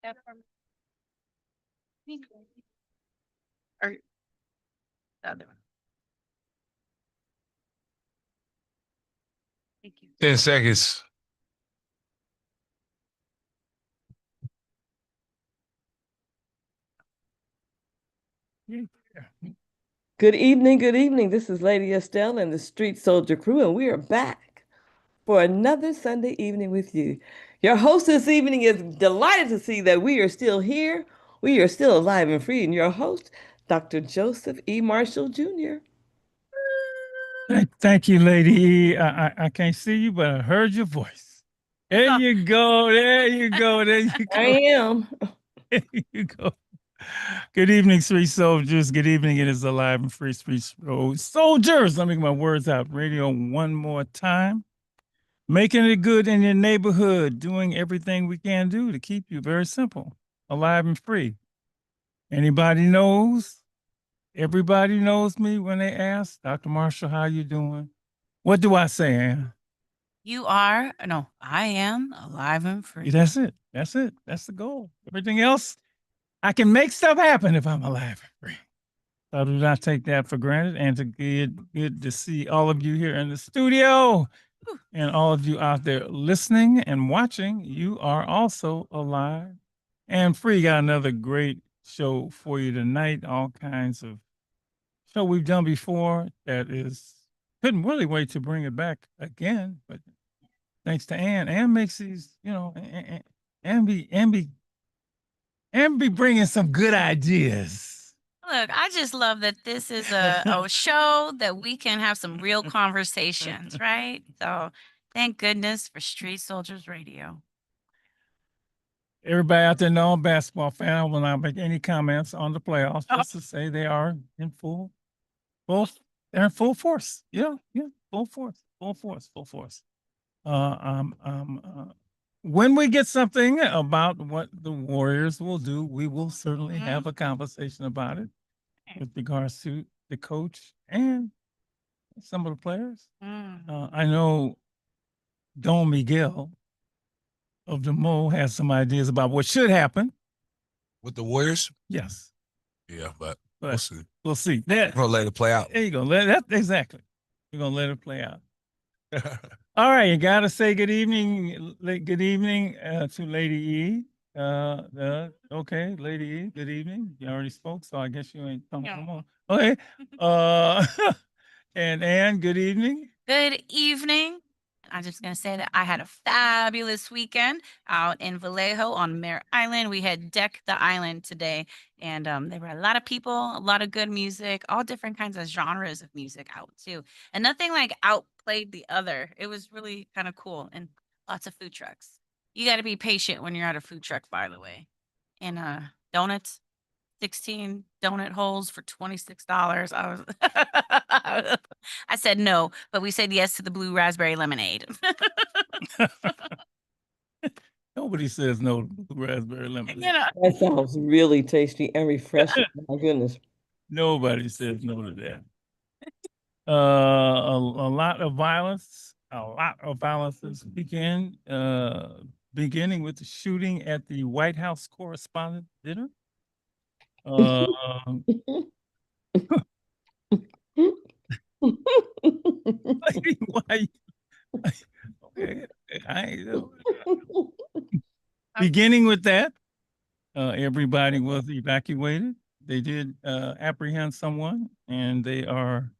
Or the other one. Thank you. 10 seconds. Good evening, good evening. This is Lady Estelle and the Street Soldier Crew, and we are back for another Sunday evening with you. Your host this evening is delighted to see that we are still here. We are still alive and free, and your host, Dr. Joseph E. Marshall Jr. Thank you, Lady E. I can't see you, but I heard your voice. There you go. There you go. There you go. I am. There you go. Good evening, Street Soldiers. Good evening. It is Alive and Free Street Soldiers. Let me get my words out. Radio one more time. Making it good in your neighborhood. Doing everything we can do to keep you very simple, alive and free. Anybody knows? Everybody knows me when they ask, Dr. Marshall, how you doing? What do I say, Ann? I am alive and free. That's it. That's it. That's the goal. Everything else, I can make stuff happen if I'm alive and free. So I do not take that for granted. And good to see all of you here in the studio and all of you out there listening and watching. You are also alive and free. Got another great show for you tonight. All kinds of show we've done before that is couldn't really wait to bring it back again. But thanks to Ann, Ann makes these, Ann be bringing some good ideas. Look, I just love that this is a show that we can have some real conversations, right? So thank goodness for Street Soldiers Radio. Everybody out there know I'm a basketball fan. I will not make any comments on the playoffs. Just to say they are in they're in full force. Yeah, full force. When we get something about what the Warriors will do, we will certainly have a conversation about it with regards to the coach and some of the players. I know Don Miguel of the Mo has some ideas about what should happen. With the Warriors? Yes. Yeah, but we'll see. We'll see. We're gonna let it play out. There you go. Exactly. We're gonna let it play out. All right, you gotta say good evening. Good evening to Lady E. Okay, Lady E. Good evening. You already spoke, so I guess you ain't coming. Come on. Okay. And Ann, good evening. Good evening. I'm just going to say that I had a fabulous weekend out in Vallejo on Mare Island. We had decked the island today, and there were a lot of people, a lot of good music, all different kinds of genres of music out too. And nothing like outplayed the other. It was really kind of cool, and lots of food trucks. You got to be patient when you're at a food truck, by the way. And donuts, 16 donut holes for $26. I said no, but we said yes to the blue raspberry lemonade. Nobody says no to blue raspberry lemonade. That sounds really tasty and refreshing. My goodness. Nobody says no to that. A lot of violence this weekend, beginning with the shooting at the White House Correspondent Dinner. Why? Okay, beginning with that, everybody was evacuated. They did apprehend someone, and they are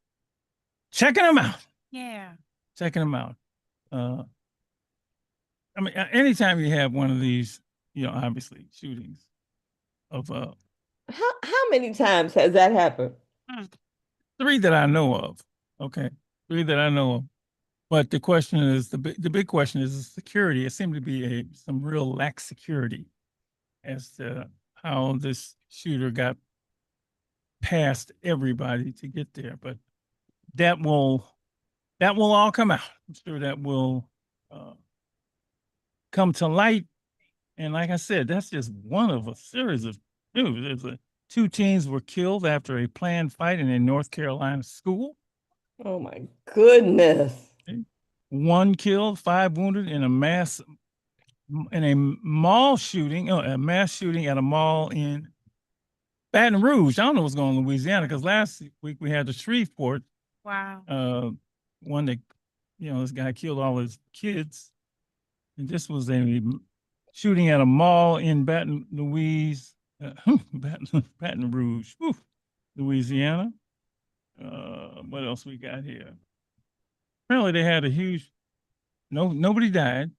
checking them out. Yeah, checking them out. I mean, anytime you have one of these, obviously shootings of How many times has that happened? 3 that I know of. Okay, 3 that I know of. But the question is, the big question is security. It seemed to be some real lax security as to how this shooter got past everybody to get there. But that will all come out. I'm sure that will come to light. And like I said, that's just one of a series of news. 2 teens were killed after a planned fight in a North Carolina school. Oh my goodness. 1 killed, 5 wounded in a mass in a mall shooting, a mass shooting at a mall in Baton Rouge. I don't know what's going on in Louisiana because last week we had the Shreveport Wow. one that, this guy killed all his kids. And this was a shooting at a mall in Baton Louise, Baton Rouge, Louisiana. What else we got here? Apparently they had a huge, nobody died,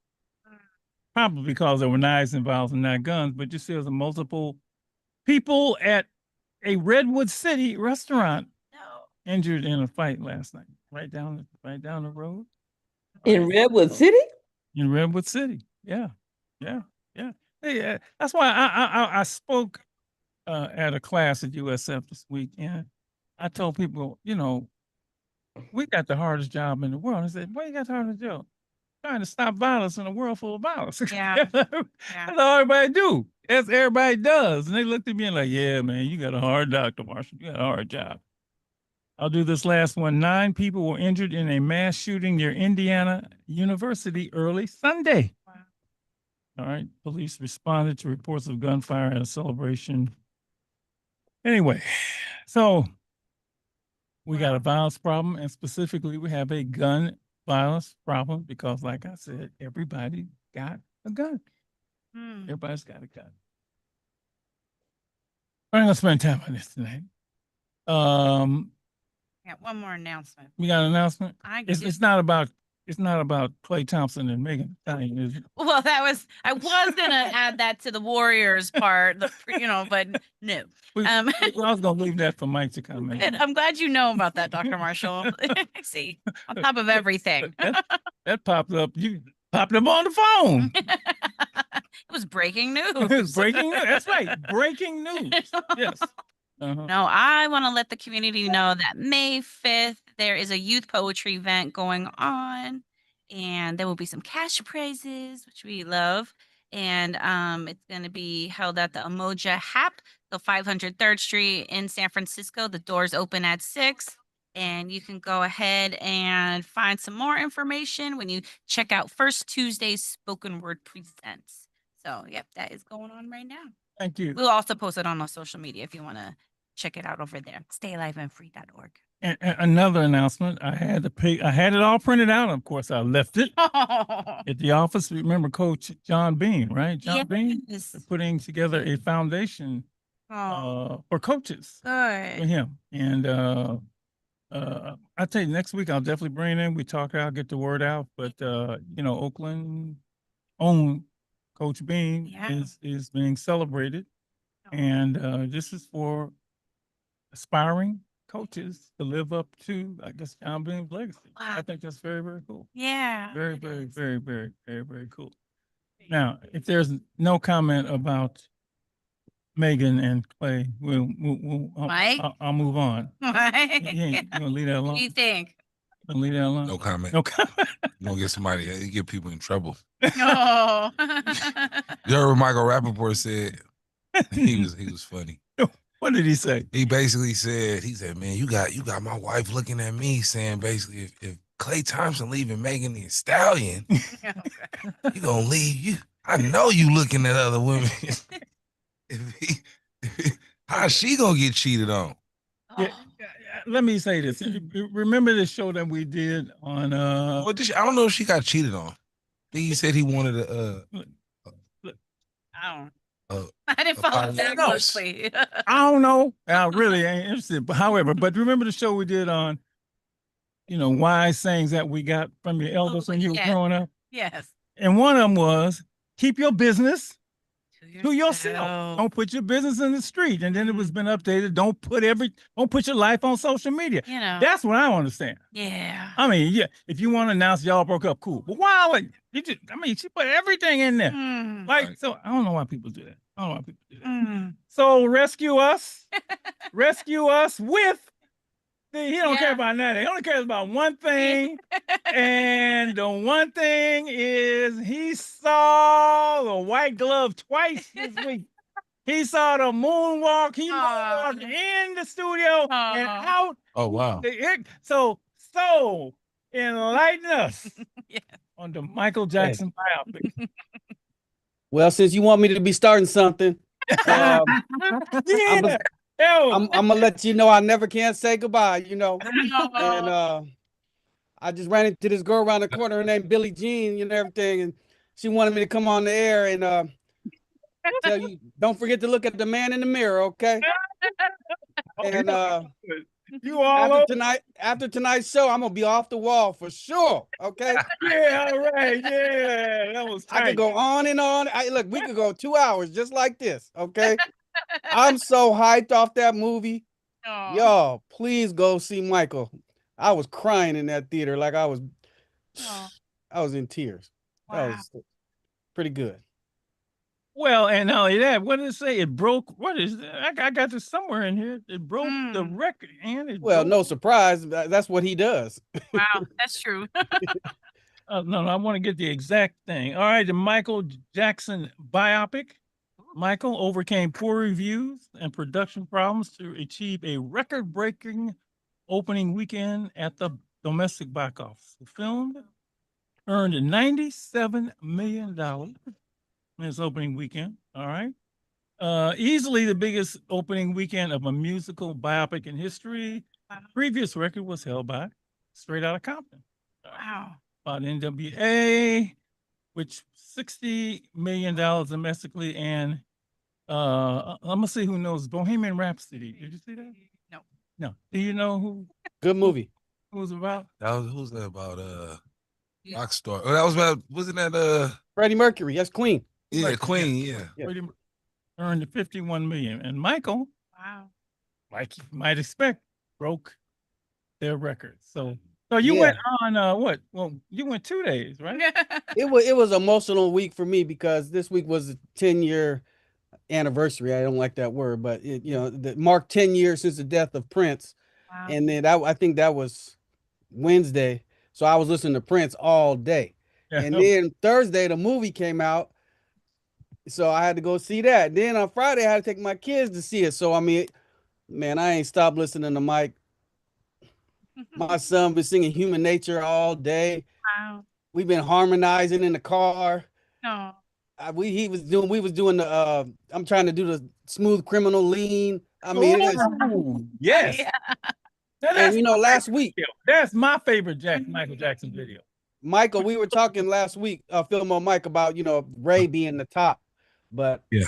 probably because there were knives involved and not guns, but just there was multiple people at a Redwood City restaurant injured in a fight last night, right down the road. In Redwood City? In Redwood City. Yeah. Hey, that's why I spoke at a class at USF this week, and I told people, we got the hardest job in the world. I said, why you got the hardest job? Trying to stop violence in a world full of violence. Yeah. That's all everybody do. That's everybody does. And they looked at me and like, yeah, man, you got a hard doctor, Marshall. You got a hard job. I'll do this last one. 9 people were injured in a mass shooting near Indiana University early Sunday. Wow. All right. Police responded to reports of gunfire at a celebration. Anyway, so we got a violence problem, and specifically we have a gun violence problem because, like I said, everybody got a gun. Everybody's got a gun. All right, let's spend time on this tonight. Got one more announcement. We got an announcement. It's not about Klay Thompson and Megan Thing, is it? Well, I was gonna add that to the Warriors part, but no. I was gonna leave that for Mike to comment. And I'm glad you know about that, Dr. Marshall. See, on top of everything. That popped up. You popped up on the phone. It was breaking news. It was breaking news. That's right. Breaking news. Yes. No, I want to let the community know that May 5th, there is a youth poetry event going on, and there will be some cash prizes, which we love. And it's going to be held at the Umoja Hap, the 503rd Street in San Francisco. The doors open at 6, and you can go ahead and find some more information when you check out First Tuesday's Spoken Word Presents. So, yep, that is going on right now. Thank you. We'll also post it on our social media if you want to check it out over there. StayAliveandFree.org. And another announcement. I had it all printed out. Of course, I left it at the office. Remember Coach John Bean, right? John Bean is putting together a foundation for coaches. Good. For him. And I tell you, next week I'll definitely bring it in. We talk out, get the word out. But Oakland own Coach Bean is being celebrated. And this is for aspiring coaches to live up to, I guess, John Bean's legacy. Wow. I think that's very, very cool. Yeah. Very, very, very, very, very, very cool. Now, if there's no comment about Megan and Klay, I'll move on. You gonna leave that alone? What do you think? Gonna leave that alone? No comment. No comment. You gonna get somebody, you get people in trouble. No. You heard what Michael Rappaport said? He was funny. What did he say? He basically said, man, you got my wife looking at me saying basically if Klay Thompson leaving Megan Thee Stallion, you gonna leave you. I know you looking at other women. How's she gonna get cheated on? Yeah, let me say this. Remember the show that we did on I don't know if she got cheated on. He said he wanted a I didn't follow that closely. I don't know. I really ain't interested. But however, remember the show we did on, wise sayings that we got from your elders when you were growing up? Yes. And one of them was, keep your business to yourself. Don't put your business in the street. And then it was been updated. Don't put your life on social media. That's what I understand. Yeah. I mean, yeah, if you want to announce y'all broke up, cool. But why? She put everything in there. So I don't know why people do that. So rescue us with he don't care about that. He only cares about one thing. And the one thing is he saw the white glove twice this week. He saw the moonwalk. He moonwalked in the studio and out. Oh, wow. So enlighten us on the Michael Jackson biopic. Well, since you want me to be starting something, Yeah. I'm That was- I'm gonna let you know I never can say goodbye, you know. And Oh, I just ran into this girl around the corner, her name Billie Jean and everything, and she wanted me to come on the air and tell you don't forget to look at the man in the mirror, okay? And you all over. after tonight's show, I'm gonna be off the wall for sure, okay? Yeah, all right. Yeah, that was I could tight. go on and on. Look, we could go 2 hours just like this, okay? I'm so hyped off that movie. oh, Y'all, please go see Michael. I was crying in that theater like oh, I was in tears. That wow. was pretty good. Well, and not only that, what did it say? It broke. What is that? I got this somewhere in here. It broke the Mm, record, and it Well, broke. no surprise, that's what he does. wow, that's true. No, I want to get the exact thing. All right, the Michael Jackson biopic. Michael overcame poor reviews and production problems to achieve a record-breaking opening weekend at the domestic box office. The film earned $97 million in its opening weekend. All right. Easily the biggest opening weekend of a musical biopic in history. Wow. Previous record was held by Straight Outta Compton. Wow. About NWA, which $60 million domestically, and I'm gonna see who knows Bohemian Rhapsody. Did you see that? No. No. Do you know Good movie. who was about? That was who's that about? Rockstar. Oh, that was about. Wasn't that Freddie Mercury, that's Queen. Yeah, Right. Queen. Yeah. Yeah. Pretty much earned 51 million, and Michael, Wow. like you might expect, broke their record. So you Yeah. went on what? Well, you went 2 days, right? It was emotional week for me because this week was a 10-year anniversary. I don't like that word, but it marked 10 years since the death of Prince. Wow. And then I think that was Wednesday. So I was listening to Prince all day. Yeah. And then Thursday, the movie came out. So I had to go see that. Then on Friday, I had to take my kids to see it. So, I mean, man, I ain't stopped listening to Mike. My son been singing Human Nature all day. Wow. We've been harmonizing in the car. No. We was doing the I'm trying to do the Smooth Criminal Lean. I mean, Ooh, yes. Yeah. Now, and that's my last favorite week, video. That's my favorite Michael Jackson video. Michael, we were talking last week, Film on Mike, about Ray being the top, but Yeah.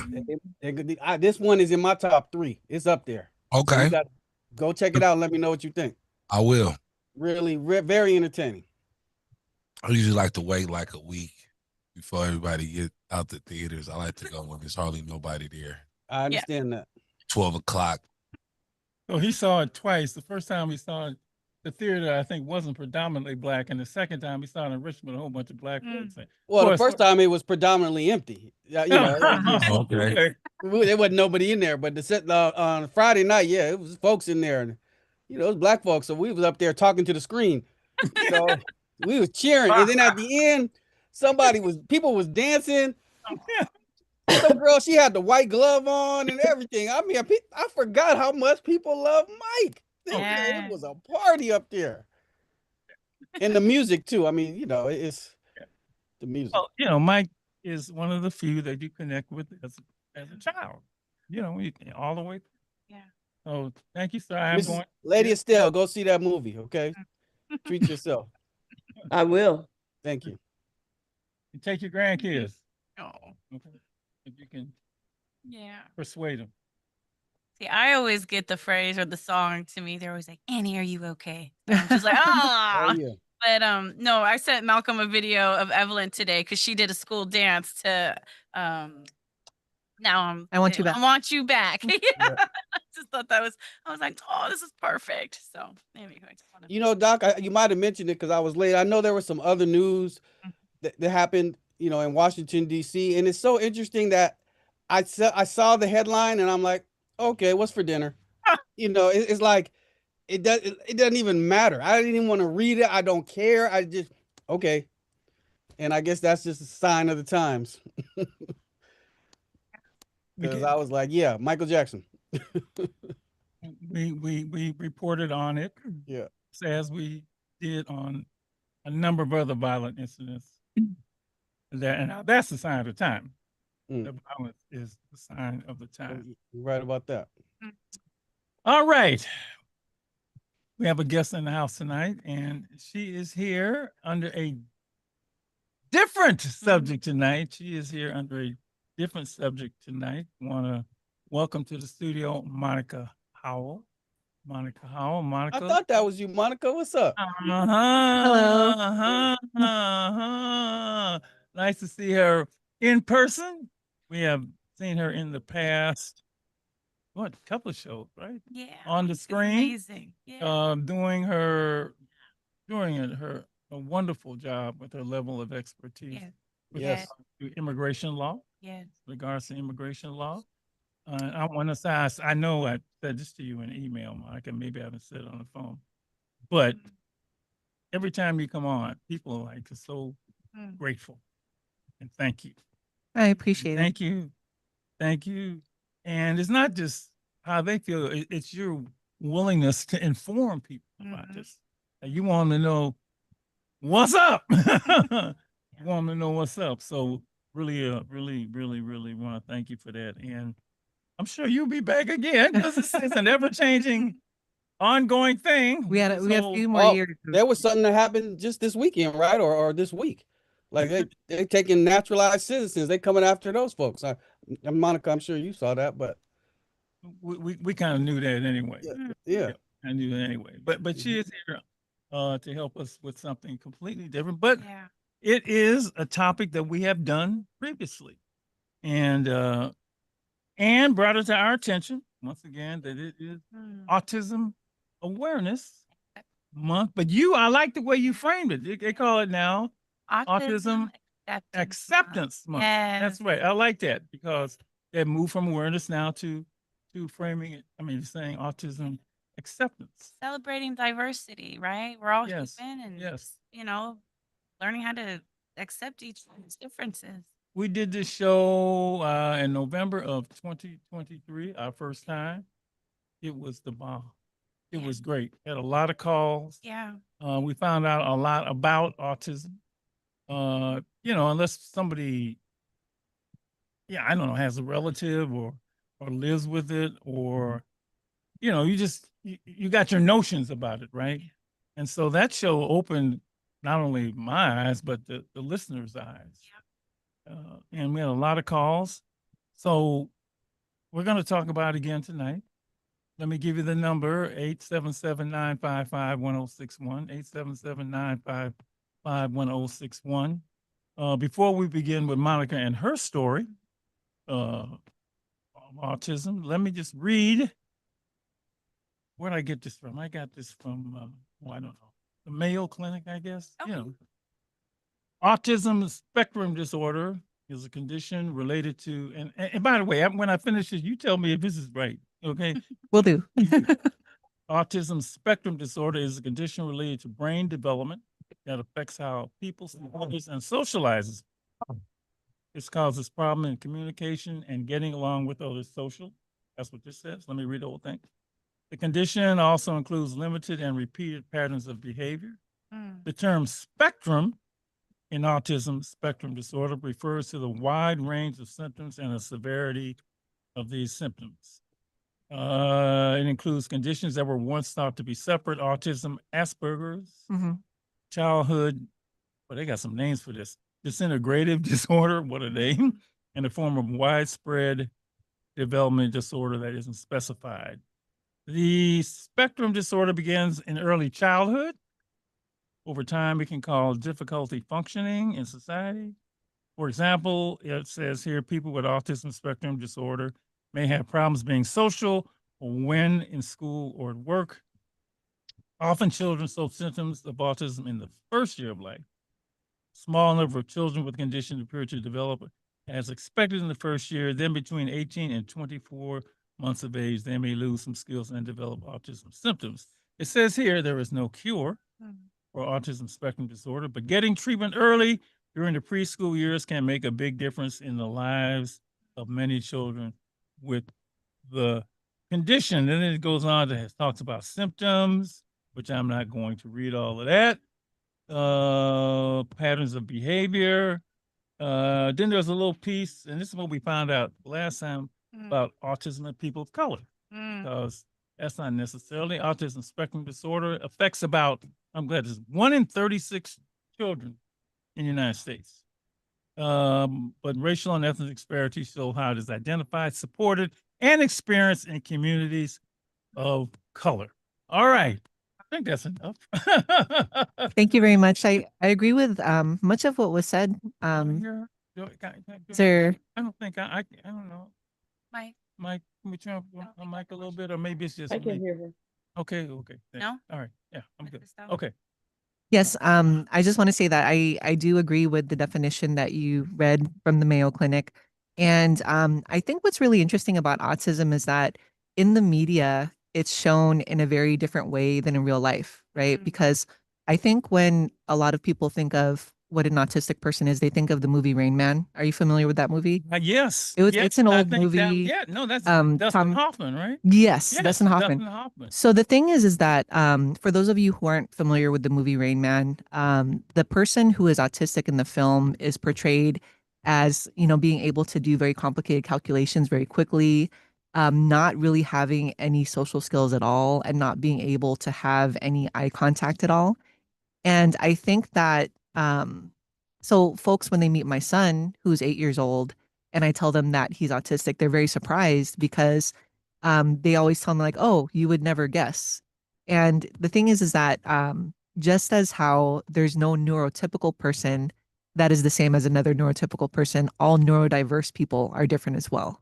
this one is in my top 3. It's up there. So Okay. you got to go check it out and let me know what you think. I will. Really, very entertaining. I usually like to wait like a week before everybody get out the theaters. I like to go when there's hardly nobody there. I understand that. 12 o'clock. So he saw it twice. The first time he saw it, the theater I think wasn't predominantly black, and the second time he saw it in Richmond, a whole bunch of black folks. Well, the course- first time it was predominantly empty. It was just, Okay. there wasn't nobody in there. But the set on Friday night, yeah, it was folks in there, and it was black folks. So we was up there talking to the screen. We was cheering, and then at the end, people was dancing. Some girl, she had the white glove on and everything. I mean, I forgot how much people love Mike. Yeah. It was a party up there, and the music too. I mean, it's the music. Well, Mike is one of the few that you connect with as a child. All the way. Yeah. Oh, thank you, sir. I'm going. Lady Estelle, go see that movie, okay? Treat yourself. I will. Thank you. You take your grandkids. Oh. Okay. If you can Yeah. persuade them. See, I always get the phrase or the song to me. They're always like, "Annie, are you okay?" And I'm just like, "Ah." Oh yeah. But no, I sent Malcolm a video of Evelyn today because she did a school dance to now I Want You Back. I want you back. Yeah. Yeah. I just thought that was. I was like, "Oh, this is perfect." So anyway, I just wanted Doc, you might have mentioned it because I was late. I know there was some other news that happened, in Washington, D.C. And it's so interesting that I saw the headline and I'm like, okay, what's for dinner? It's like it doesn't even matter. I didn't even want to read it. I don't care. I just okay. And I guess that's just a sign of the times. Because I was like, yeah, Michael Jackson. We reported on it. Yeah. As we did on a number of other violent incidents. And that's a sign of the time. that violence is the sign of the time. You're right about that. All right. We have a guest in the house tonight, and she is here under a different subject tonight. She is here under a different subject tonight. Want to welcome to the studio Monica Howell. Monica Howell. Monica. I thought that was you, Monica. What's up? Hello. Nice to see her in person. We have seen her in the past, what, a couple of shows, right? Yeah. On the It's screen. amazing. Yeah. Doing her a wonderful job with her level of expertise Yes. with Yes. regards to immigration law. Yes. Regards to immigration law. I want to say, I know I said this to you in email, Monica. Maybe I haven't said it on the phone, but every time you come on, people are like just so grateful and thank you. I appreciate it. Thank you. Thank you. And it's not just how they feel, it's your willingness to inform people about this. And you want them to know what's up. You want them to know what's up. So really want to thank you for that. And I'm sure you'll be back again because it's an ever-changing, ongoing thing. We had a few more Oh, years. there was something that happened just this weekend, right? Or this week. Like they taking naturalized citizens. They coming after those folks. Monica, I'm sure you saw that, but we kind of knew that anyway. yeah. I knew that anyway. But she is here to help us with something completely different. But it is a topic that we have done previously, and brought it to our attention once again that it is Autism Awareness Month. But I like the way you framed it. They call it now Autism Acceptance Month. Yes. That's right. I like that because they moved from awareness now to framing it. I mean, saying autism acceptance. Celebrating diversity, right? We're all Yes. human and Yes. learning how to accept each other's differences. We did this show in November of 2023, our first time. It was the bomb. It was great. Had a lot of calls. Yeah. We found out a lot about autism. Unless somebody, I don't know, has a relative or lives with it, or you got your notions about it, right? And so that show opened not only my eyes but the listeners' eyes. And we had a lot of calls. So we're going to talk about it again tonight. Let me give you the number, 877-955-1061, 877-955-1061. Before we begin with Monica and her story of autism, let me just read. Where did I get this from? I got this from, I don't know, the Mayo Clinic, I guess. Okay. Autism spectrum disorder is a condition related to, and by the way, when I finish this, you tell me if this is right, okay? Will do. Autism spectrum disorder is a condition related to brain development that affects how people see others and socializes. This causes problem in communication and getting along with others social. That's what this says. Let me read the whole thing. The condition also includes limited and repeated patterns of behavior. The term spectrum in autism spectrum disorder refers to the wide range of symptoms and the severity of these symptoms. It includes conditions that were once thought to be separate: autism, Asperger's, childhood, well, they got some names for this, disintegrative disorder, what are they? In the form of widespread development disorder that isn't specified. The spectrum disorder begins in early childhood. Over time, it can cause difficulty functioning in society. For example, it says here, people with autism spectrum disorder may have problems being social or when in school or at work. Often children show symptoms of autism in the first year of life. Small number of children with the condition appear to develop as expected in the first year. Then between 18 and 24 months of age, they may lose some skills and develop autism symptoms. It says here there is no cure for autism spectrum disorder, but getting treatment early during the preschool years can make a big difference in the lives of many children with the condition. Then it goes on to talks about symptoms, which I'm not going to read all of that. Patterns of behavior, Then there's a little piece, and this is what we found out last time Mm. about autism in people of color, Mm. because that's not necessarily autism spectrum disorder affects about, I'm glad it's 1 in 36 children in the United States. But racial and ethnic disparities show how it is identified, supported, and experienced in communities of color. All right. I think that's enough. Thank you very much. I agree with much of what was said. Sir, I don't think I don't know. Mike, Mike, can we turn up I don't my think I mic a little watched bit, or maybe it's just I can me? hear her. Okay, okay. thanks. No? All right. Yeah, I'm good. Missed out. Okay. yes, I just want to say that I do agree with the definition that you read from the Mayo Clinic. And I think what's really interesting about autism is that in the media, it's shown in a very different way than in real life, right? Mhm. Because I think when a lot of people think of what an autistic person is, they think of the movie Rain Man. Are you familiar with that movie? Yes. It's an I old think that, movie. yeah, no, that's Tom Dustin Hoffman, right? Yes, Yes, Dustin Hoffman. Dustin Hoffman. So the thing is that for those of you who aren't familiar with the movie Rain Man, the person who is autistic in the film is portrayed as, you know, being able to do very complicated calculations very quickly, not really having any social skills at all, and not being able to have any eye contact at all. And I think that so folks, when they meet my son, who's 8 years old, and I tell them that he's autistic, they're very surprised because they always tell me like, "Oh, you would never guess." And the thing is that just as how there's no neurotypical person that is the same as another neurotypical person, all neurodiverse people are different as well.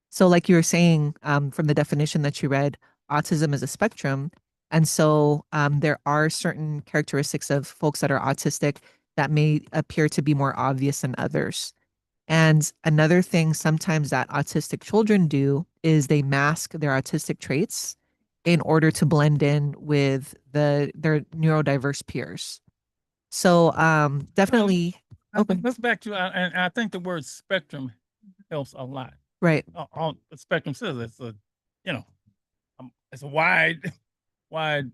So, like you were saying, from the definition that you read, autism is a spectrum. And so there are certain characteristics of folks that are autistic that may appear to be more obvious than others. And another thing sometimes that autistic children do is they mask their autistic traits in order to blend in with their neurodiverse peers. So definitely okay. Let's back to, and I think the word spectrum helps a lot. Right. All the spectrum says it's a, you know, it's a wide, wide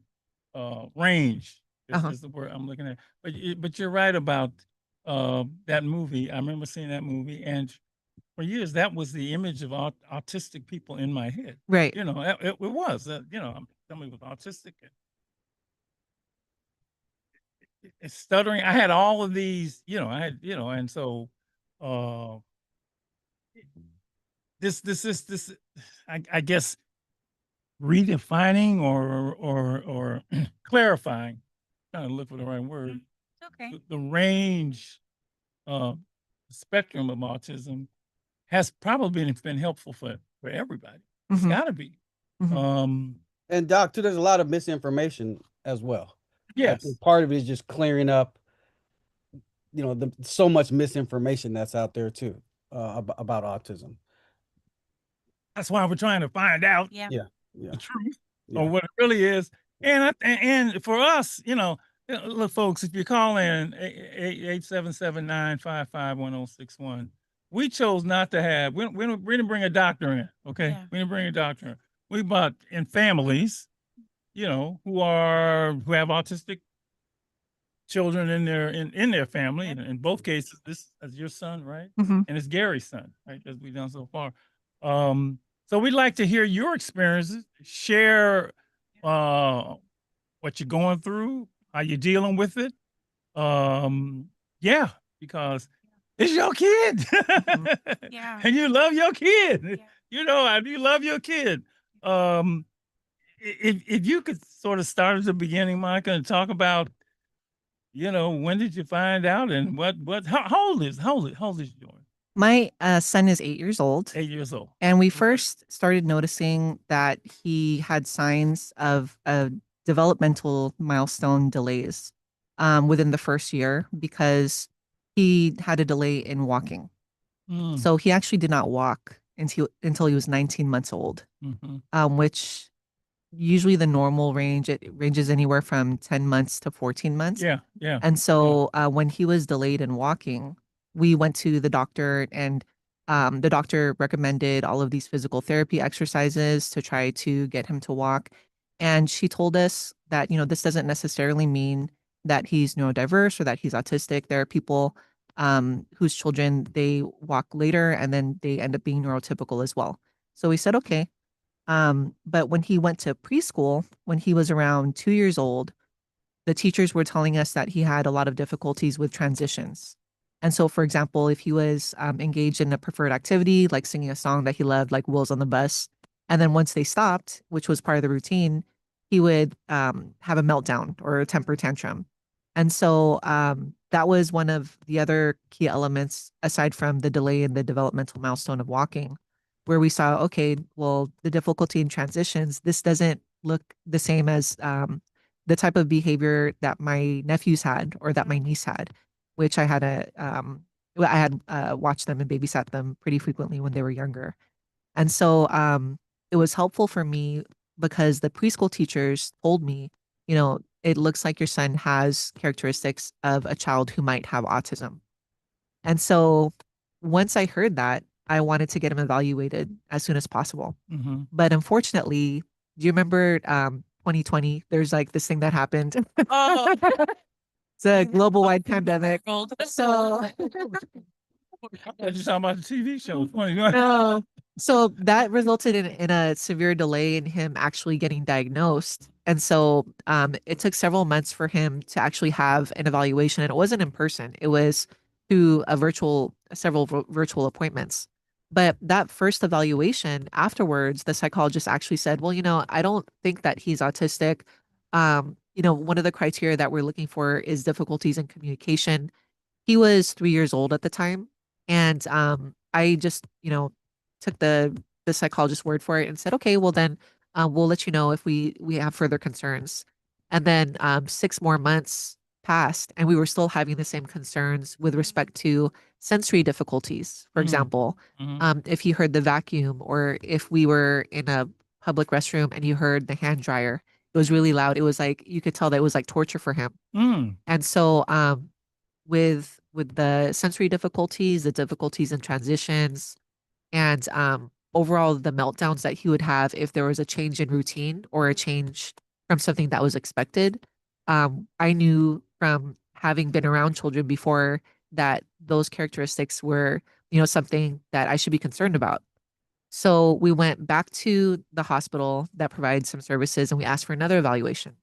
range Uh-huh. is the word I'm looking at. But you're right about that movie. I remember seeing that movie, and for years that was the image of autistic people in my head. Right. You know, it was. You know, somebody was autistic. It's stuttering. I had all of these. You know, I had, you know, and so uh, this. I guess redefining or clarifying, trying to look for the right word, Okay. the range spectrum of autism has probably been helpful for everybody. It's Mhm. got to be. Mhm. And Doc, too, there's a lot of misinformation as well. I Yes, think part of it is just clearing up, you know, so much misinformation that's out there too, about autism. that's why we're trying to find out Yeah. Yeah, yeah, the truth yeah. or what it really is. And for us, you know, look, folks, if you call in 8779551061, we chose not to have. We didn't bring a doctor in. Okay, Yeah. we didn't bring a doctor in. We brought in families, you know, who have autistic children in their family. Yep. In both cases, this is your son, right? Mhm. And it's Gary's son, right? As we've done so far. So we'd like to hear your experiences, share what you're going through, how you're dealing with it. Yeah, because it's your kid. Yeah. And you love your kid. Yeah. You know, and you love your kid. If you could sort of start at the beginning, Micah, and talk about, you know, when did you find out and how old is yours? My son is 8 years old. 8 years old. And we first started noticing that he had signs of developmental milestone delays within the first year because he had a delay in walking. Mm, So he actually did not walk until he was 19 months old, mhm. which usually the normal range, it ranges anywhere from 10 months to 14 months. Yeah, yeah. And so when he was delayed in walking, we went to the doctor, and the doctor recommended all of these physical therapy exercises to try to get him to walk. And she told us that, you know, this doesn't necessarily mean that he's neurodiverse or that he's autistic. There are people whose children they walk later and then they end up being neurotypical as well. So we said, okay. But when he went to preschool, when he was around 2 years old, the teachers were telling us that he had a lot of difficulties with transitions. And so, for example, if he was engaged in a preferred activity, like singing a song that he loved, like Wheels on the Bus, and then once they stopped, which was part of the routine, he would have a meltdown or a temper tantrum. And so that was one of the other key elements, aside from the delay in the developmental milestone of walking, where we saw, okay, well, the difficulty in transitions, this doesn't look the same as the type of behavior that my nephews had or that my niece had, which I had watched them and babysat them pretty frequently when they were younger. And so it was helpful for me because the preschool teachers told me, it looks like your son has characteristics of a child who might have autism. And so once I heard that, I wanted to get him evaluated as soon as possible. Mm-hmm. But unfortunately, do you remember 2020? There's like this thing that happened. Oh, It's a global wide pandemic. So You're talking about the TV show. Funny. no. So that resulted in a severe delay in him actually getting diagnosed. And so it took several months for him to actually have an evaluation. And it wasn't in person, it was through several virtual appointments. But that first evaluation afterwards, the psychologist actually said, well, I don't think that he's autistic. One of the criteria that we're looking for is difficulties in communication. He was 3 years old at the time. And I just, took the psychologist's word for it and said, okay, well then we'll let you know if we have further concerns. And then 6 more months passed and we were still having the same concerns with respect to sensory difficulties. For example, if he heard the vacuum or if we were in a public restroom and you heard the hand dryer, it was really loud. It was like, you could tell that it was like torture for him. And so with the sensory difficulties, the difficulties in transitions, and overall the meltdowns that he would have if there was a change in routine or a change from something that was expected. I knew from having been around children before that those characteristics were, something that I should be concerned about. So we went back to the hospital that provides some services and we asked for another evaluation.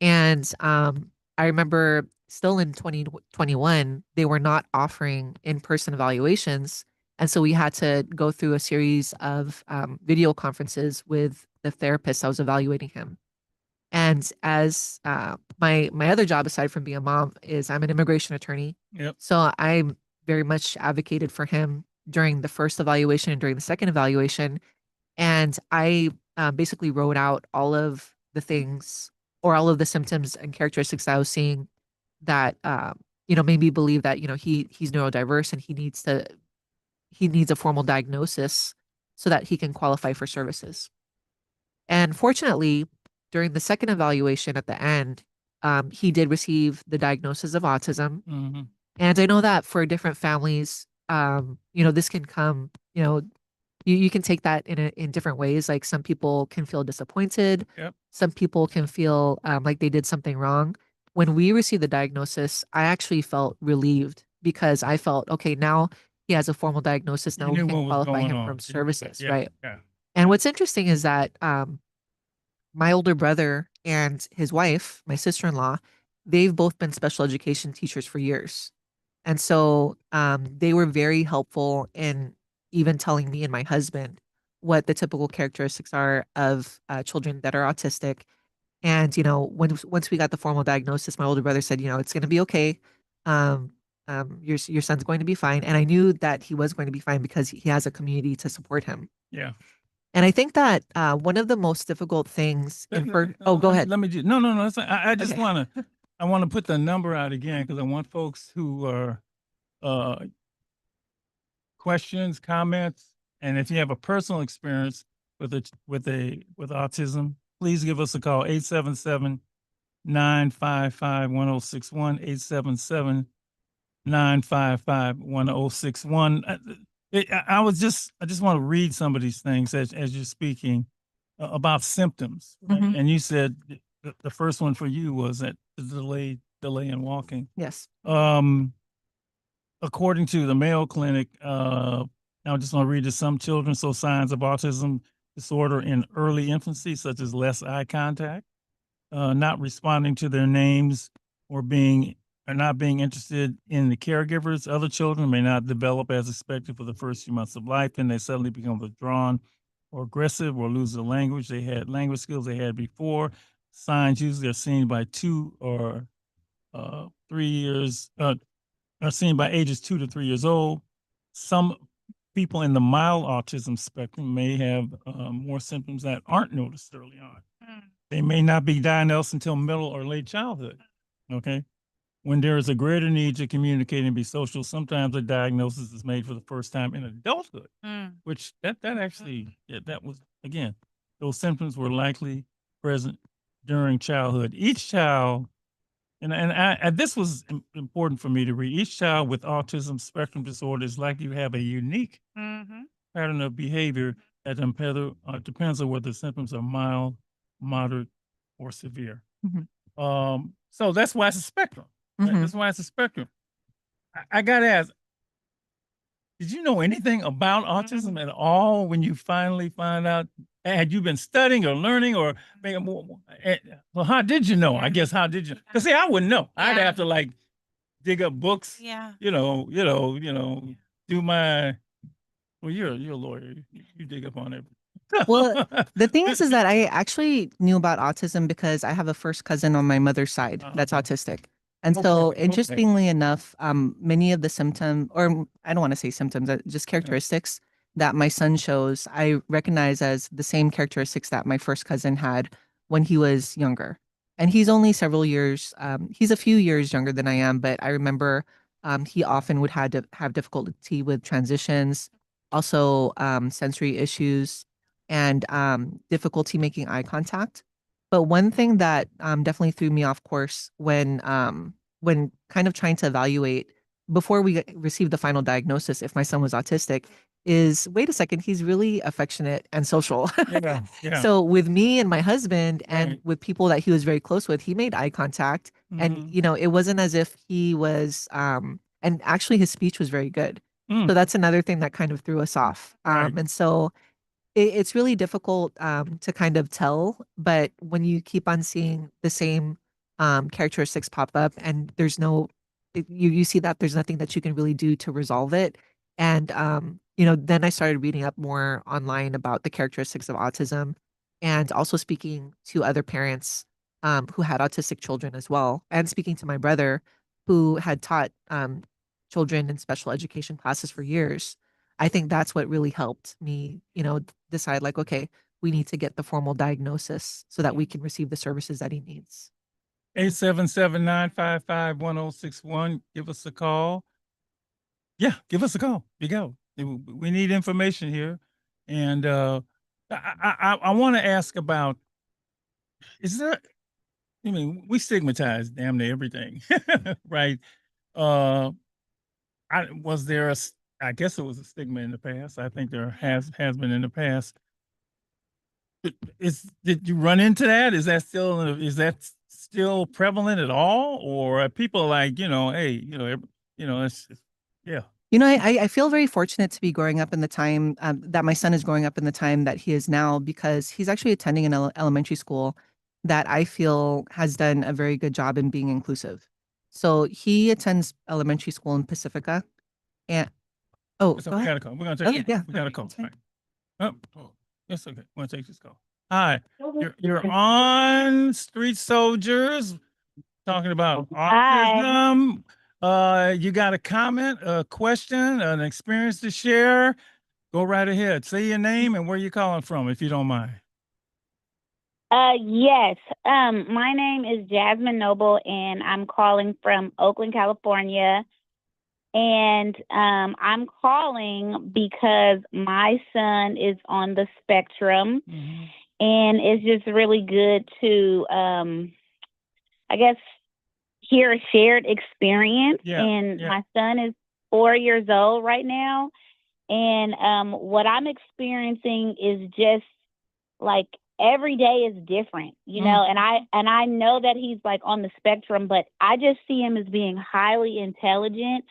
And I remember still in 2021, they were not offering in-person evaluations. And so we had to go through a series of video conferences with the therapist that was evaluating him. And as my other job, aside from being a mom, is I'm an immigration attorney. Yep. So I very much advocated for him during the first evaluation and during the second evaluation. And I basically wrote out all of the things or all of the symptoms and characteristics that I was seeing that made me believe that he's neurodiverse and he needs a formal diagnosis so that he can qualify for services. And fortunately, during the second evaluation at the end, he did receive the diagnosis of autism. Mm-hmm. And I know that for different families, this can come, you can take that in different ways. Like some people can feel disappointed. Yep. Some people can feel like they did something wrong. When we received the diagnosis, I actually felt relieved because I felt, okay, now he has a formal diagnosis. Now You we knew can what was qualify going him on. from services, Yeah, right? yeah. And what's interesting is that my older brother and his wife, my sister-in-law, they've both been special education teachers for years. And so they were very helpful in even telling me and my husband what the typical characteristics are of children that are autistic. And, once we got the formal diagnosis, my older brother said, it's going to be okay. Your son's going to be fine. And I knew that he was going to be fine because he has a community to support him. Yeah. And I think that one of the most difficult things go ahead. Let me just, no. I just Okay. want to put the number out again because I want folks who are questions, comments, and if you have a personal experience with autism, please give us a call 877-955-1061 877-955-1061. I just want to read some of these things as you're speaking about symptoms. Right? Mhm. And you said the first one for you was that the delay in walking. Yes. according to the Mayo Clinic, I'm just going to read this. Some children show signs of autism disorder in early infancy, such as less eye contact, not responding to their names, or not being interested in the caregivers. Other children may not develop as expected for the first few months of life, and they suddenly become withdrawn or aggressive or lose the language skills they had before. Signs usually are seen by 3 years, are seen by ages 2 to 3 years old. Some people in the mild autism spectrum may have more symptoms that aren't noticed early on. They may not be diagnosed until middle or late childhood. Okay. When there is a greater need to communicate and be social, sometimes a diagnosis is made for the first time in adulthood, which that actually, that was, again, those symptoms were likely present during childhood. Each child, and this was important for me to read, each child with autism spectrum disorder is likely to have a unique pattern of behavior that depends on whether the symptoms are mild, moderate, or severe. So that's why it's a spectrum. Right? That's why it's a spectrum. I got to ask, did you know anything about autism at all when you finally find out? Had you been studying or learning, or well, how did you know? I guess, how did you? Because see, I wouldn't know. I'd have to like dig up books. Yeah. Do my. Well, you're a lawyer. You dig up on it. Well, the thing is that I actually knew about autism because I have a first cousin on my mother's side that's autistic. And so, Okay. interestingly enough, many of the symptoms, or I don't want to say symptoms, just characteristics that my son shows, I recognize as the same characteristics that my first cousin had when he was younger. And he's only several years, he's a few years younger than I am, but I remember he often would have difficulty with transitions, also sensory issues, and difficulty making eye contact. But one thing that definitely threw me off course when kind of trying to evaluate before we received the final diagnosis if my son was autistic is, wait a second, he's really affectionate and social. Yeah. So with me and my husband and Right. with people that he was very close with, he made eye contact, and it wasn't as if he was and actually his speech was very good. So that's another thing that kind of threw us off. Right. And so it's really difficult to kind of tell, but when you keep on seeing the same characteristics pop up and there's no, you see that there's nothing that you can really do to resolve it. And, then I started reading up more online about the characteristics of autism and also speaking to other parents who had autistic children as well, and speaking to my brother who had taught children in special education classes for years. I think that's what really helped me, decide like, okay, we need to get the formal diagnosis so that we can receive the services that he needs. 877-955-1061. Give us a call. Yeah, give us a call. You go. We need information here. And I want to ask about, is there, we stigmatize damn near everything, right? I guess it was a stigma in the past. I think there has been in the past. Did you run into that? Is that still prevalent at all, or are people like, hey, yeah. I feel very fortunate to be growing up in the time that my son is growing up in the time that he is now, because he's actually attending an elementary school that I feel has done a very good job in being inclusive. So he attends elementary school in Pacifica. And So go we ahead. got a call. We're gonna take. Yeah. We got a call. That's fine. Right. Oh, yes, okay. Want to take this call? Hi, you're on Street Soldiers, talking about autism. You got a comment, a question, an experience to share? Go right ahead. Say your name and where you're calling from, if you don't mind. Yes. My name is Jasmine Noble, and I'm calling from Oakland, California. And I'm calling because my son is on the spectrum, and it's just really good to, I guess, hear a shared experience. And my son is 4 years old right now, and what I'm experiencing is just like every day is different, and I know that he's like on the spectrum, but I just see him as being highly intelligent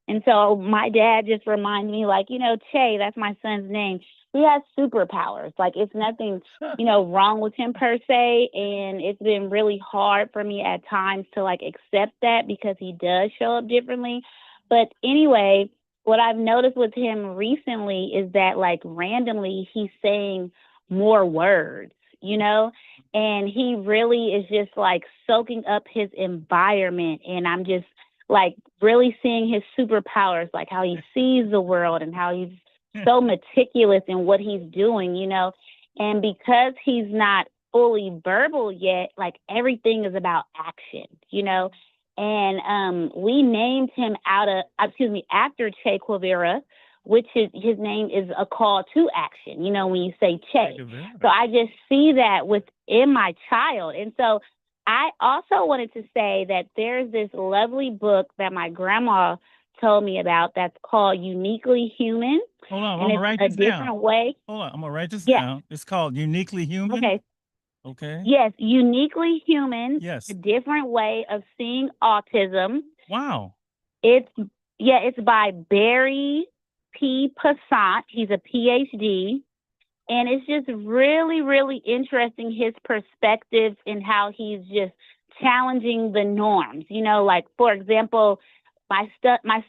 And so my dad just reminded me, like, Che, that's my son's name. He has superpowers. Like, it's nothing, wrong with him per se. And it's been really hard for me at times to like accept that because he does show up differently. But anyway, what I've noticed with him recently is that like randomly he's saying more words, and he really is just like soaking up his environment. And I'm just like really seeing his superpowers, like how he sees the world and how he's so meticulous in what he's doing, and because he's not fully verbal yet, like everything is about action, and we named him after Che Guevara, which his name is a call to action, when you say Che. So I just see that within my child. And so I also wanted to say that there's this lovely book that my grandma told me about that's called Uniquely Human. Hold on, And I'm it's gonna write a this down. different way. Hold on, I'm gonna write this Yeah. down. It's called Uniquely Human. Okay. Okay. Yes, Uniquely Human. Yes. A different way of seeing autism. Wow. It's by Barry P. Passant. He's a PhD. And it's just really, really interesting, his perspectives and how he's just challenging the norms. Like, for example, my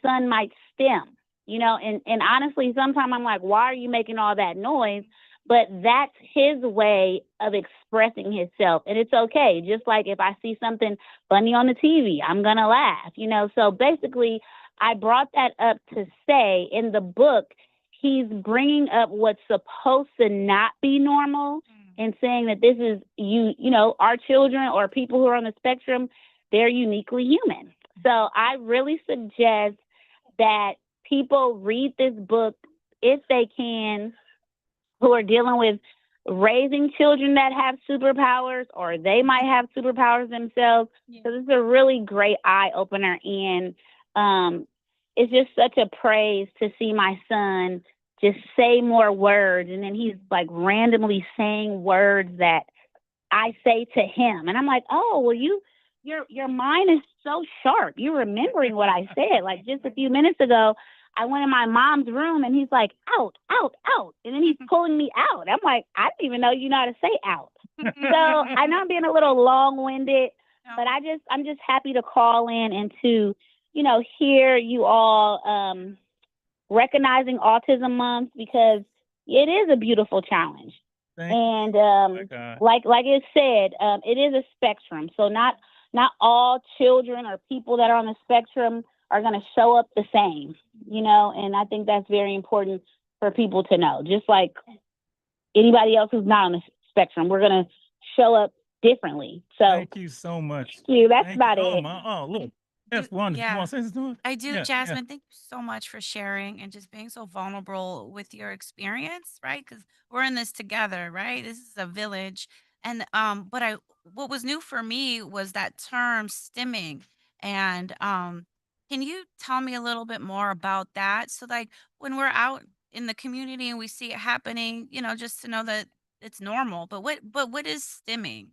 son might STEM, and honestly, sometimes I'm like, why are you making all that noise? But that's his way of expressing himself. And it's okay. Just like if I see something funny on the TV, I'm going to laugh, So basically, I brought that up to say in the book, he's bringing up what's supposed to not be normal and saying that this is our children or people who are on the spectrum, they're uniquely human. So I really suggest that people read this book if they can, who are dealing with raising children that have superpowers or they might have superpowers themselves. Yeah. So this is a really great eye opener, and it's just such a praise to see my son just say more words, and then he's like randomly saying words that I say to him, and I'm like, oh, well, your mind is so sharp. You're remembering what I said. Like just a few minutes ago, I went in my mom's room and he's like, out, out, out. And then he's pulling me out. I'm like, I didn't even know you know how to say out. So I know I'm being a little long-winded, but I'm just happy to call in and to, hear you all recognizing Autism Month, because it is a beautiful challenge. And like it said, it is a spectrum. So not all children or people that are on the spectrum are going to show up the same, and I think that's very important for people to know. Just like anybody else who's not on the spectrum, we're going to show up differently. So thank you so much. Thank you. That's about it. Oh, look. That's wonderful. Yeah. You want to say something? I do, Yeah, Jasmine. Thank you so much for sharing and just being so vulnerable with your experience, right? Because we're in this together, right? This is a village. And what was new for me was that term stimming. And can you tell me a little bit more about that? So like when we're out in the community and we see it happening, just to know that it's normal. But what is stimming?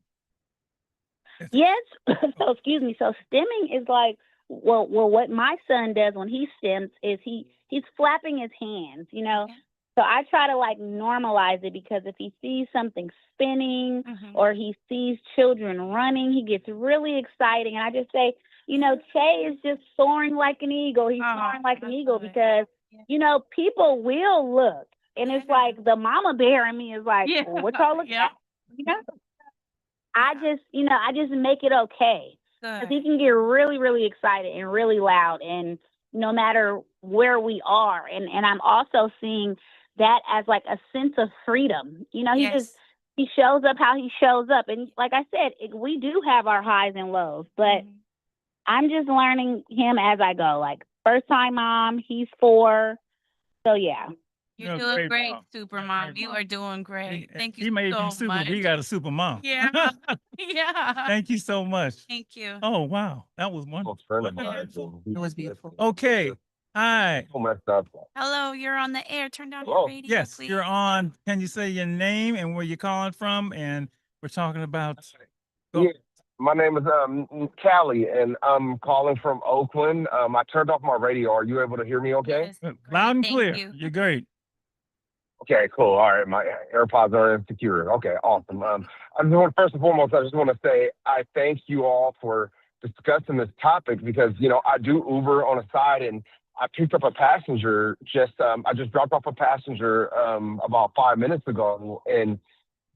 Yes. So excuse me. So stimming is like, well, what my son does when he stims is he's flapping his hands, Okay. So I try to like normalize it, because if he sees something spinning or he sees children running, he gets really exciting. And I just say, Che is just soaring like an eagle. He's soaring like an eagle because, people will look. And it's like the mama bear in me is like, well, what y'all looking at? I just make it okay. Because he can get really, really excited and really loud, and no matter where we are. And I'm also seeing that as like a sense of freedom. He shows up how he shows up. And like I said, we do have our highs and lows, but I'm just learning him as I go. Like first time mom, he's 4. So yeah. You're doing great, super mom. You are doing great. Thank you so much. He may be super, but he got a super mom. Yeah. Yeah. Thank you so much. Thank you. Oh, wow. That was wonderful. It was beautiful. Okay. Hi. Hello, you're on the air. Turn down your radio, Yes, please. you're on. Can you say your name and where you're calling from? And we're talking about. Yeah. My name is Callie, and I'm calling from Oakland. I turned off my radio. Are you able to hear me okay? Yes, Loud great. and Thank clear. you. You're great. Okay, cool. All right, my AirPods are insecure. Okay, awesome. I just want first and foremost, I just want to say I thank you all for discussing this topic because I do Uber on the side, and I picked up a passenger. I just dropped off a passenger about 5 minutes ago, and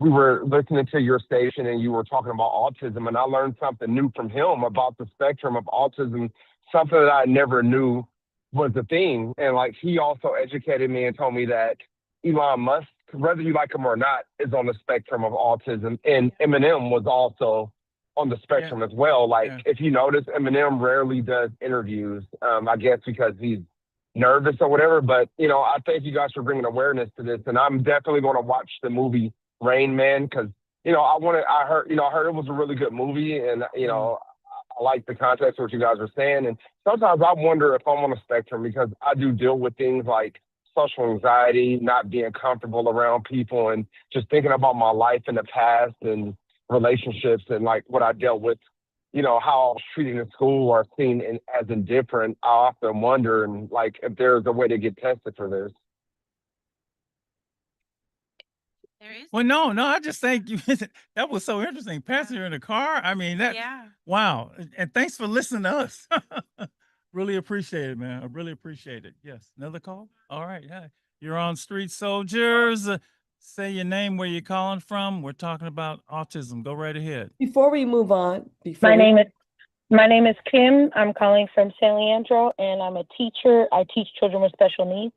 we were listening to your station, and you were talking about autism, and I learned something new from him about the spectrum of autism, something that I never knew was a thing. And like he also educated me and told me that Elon Musk, whether you like him or not, is on the spectrum of autism. And Eminem was also on the spectrum as well. Like if you notice, Eminem rarely does interviews, I guess because he's nervous or whatever. But, I thank you guys for bringing awareness to this. And I'm definitely going to watch the movie Rain Man because, I heard it was a really good movie. And, I like the context of what you guys are saying. And sometimes I wonder if I'm on a spectrum because I do deal with things like social anxiety, not being comfortable around people, and just thinking about my life in the past and relationships and like what I dealt with, how I was treated in school or seen as indifferent. I often wonder and like if there's a way to get tested for this. There is. Well, no, I just think you that was so interesting. Passenger in the car. I mean, that wow. And thanks for listening to us. Really appreciate it, man. I really appreciate it. Yes. Another call? All right. Yeah. You're on Street Soldiers. Say your name, where you're calling from. We're talking about autism. Go right ahead. Before we move on, My name is Kim. I'm calling from San Leandro, and I'm a teacher. I teach children with special needs.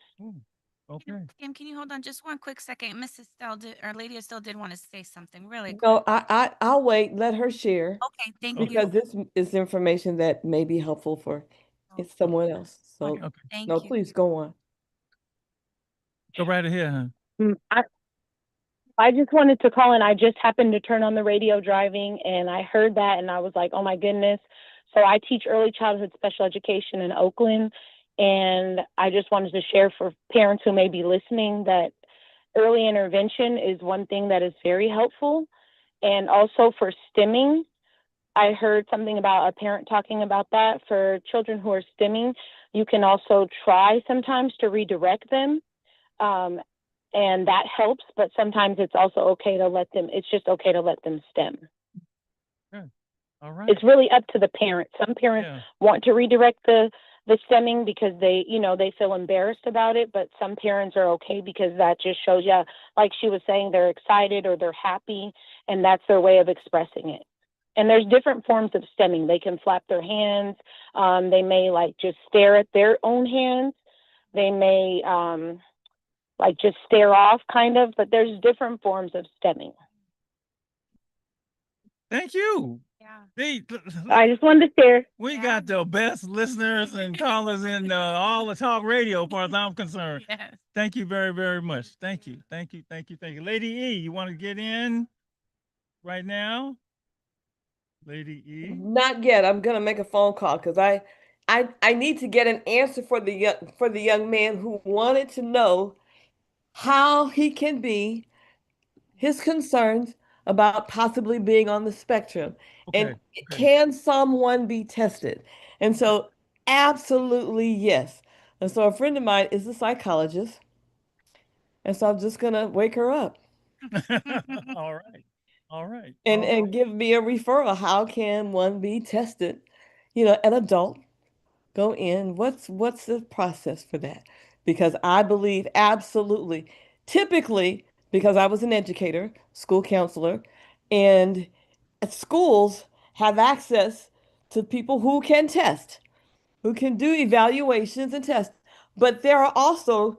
Okay. Kim, can you hold on just one quick second? Mrs. Estelle Lady Estelle did want to say something really quick. No, I'll wait. Let her share. Okay, thank Because you. this is information that may be helpful for someone else. So Okay. Thank no, you. please go on. Go right ahead, huh? I just wanted to call, and I just happened to turn on the radio driving, and I heard that, and I was like, oh my goodness. So I teach early childhood special education in Oakland, and I just wanted to share for parents who may be listening that early intervention is one thing that is very helpful. And also for stimming, I heard something about a parent talking about that. For children who are stimming, you can also try sometimes to redirect them. And that helps, but sometimes it's also okay to let them, it's just okay to let them stem. Good. All right. It's really up to the parent. Some parents want to redirect the stemming because they feel embarrassed about it, but some parents are okay because that just shows, like she was saying, they're excited or they're happy, and that's their way of expressing it. And there's different forms of stemming. They can flap their hands. They may like just stare at their own hands. They may like just stare off kind of, but there's different forms of stemming. Thank you. Yeah. I just wanted to share. We got the best listeners and callers in all the talk radio, as far as I'm concerned. Yes. Thank you very, very much. Thank you. Lady E, you want to get in right now? Lady E? Not yet. I'm gonna make a phone call because I need to get an answer for the young man who wanted to know how he can be his concerns about possibly being on the spectrum. And can someone be tested? And so absolutely yes. And so a friend of mine is a psychologist. And so I'm just gonna wake her up. All right. And give me a referral. How can one be tested? An adult go in. What's the process for that? Because I believe absolutely, typically, because I was an educator, school counselor, and schools have access to people who can test, who can do evaluations and tests. But there are also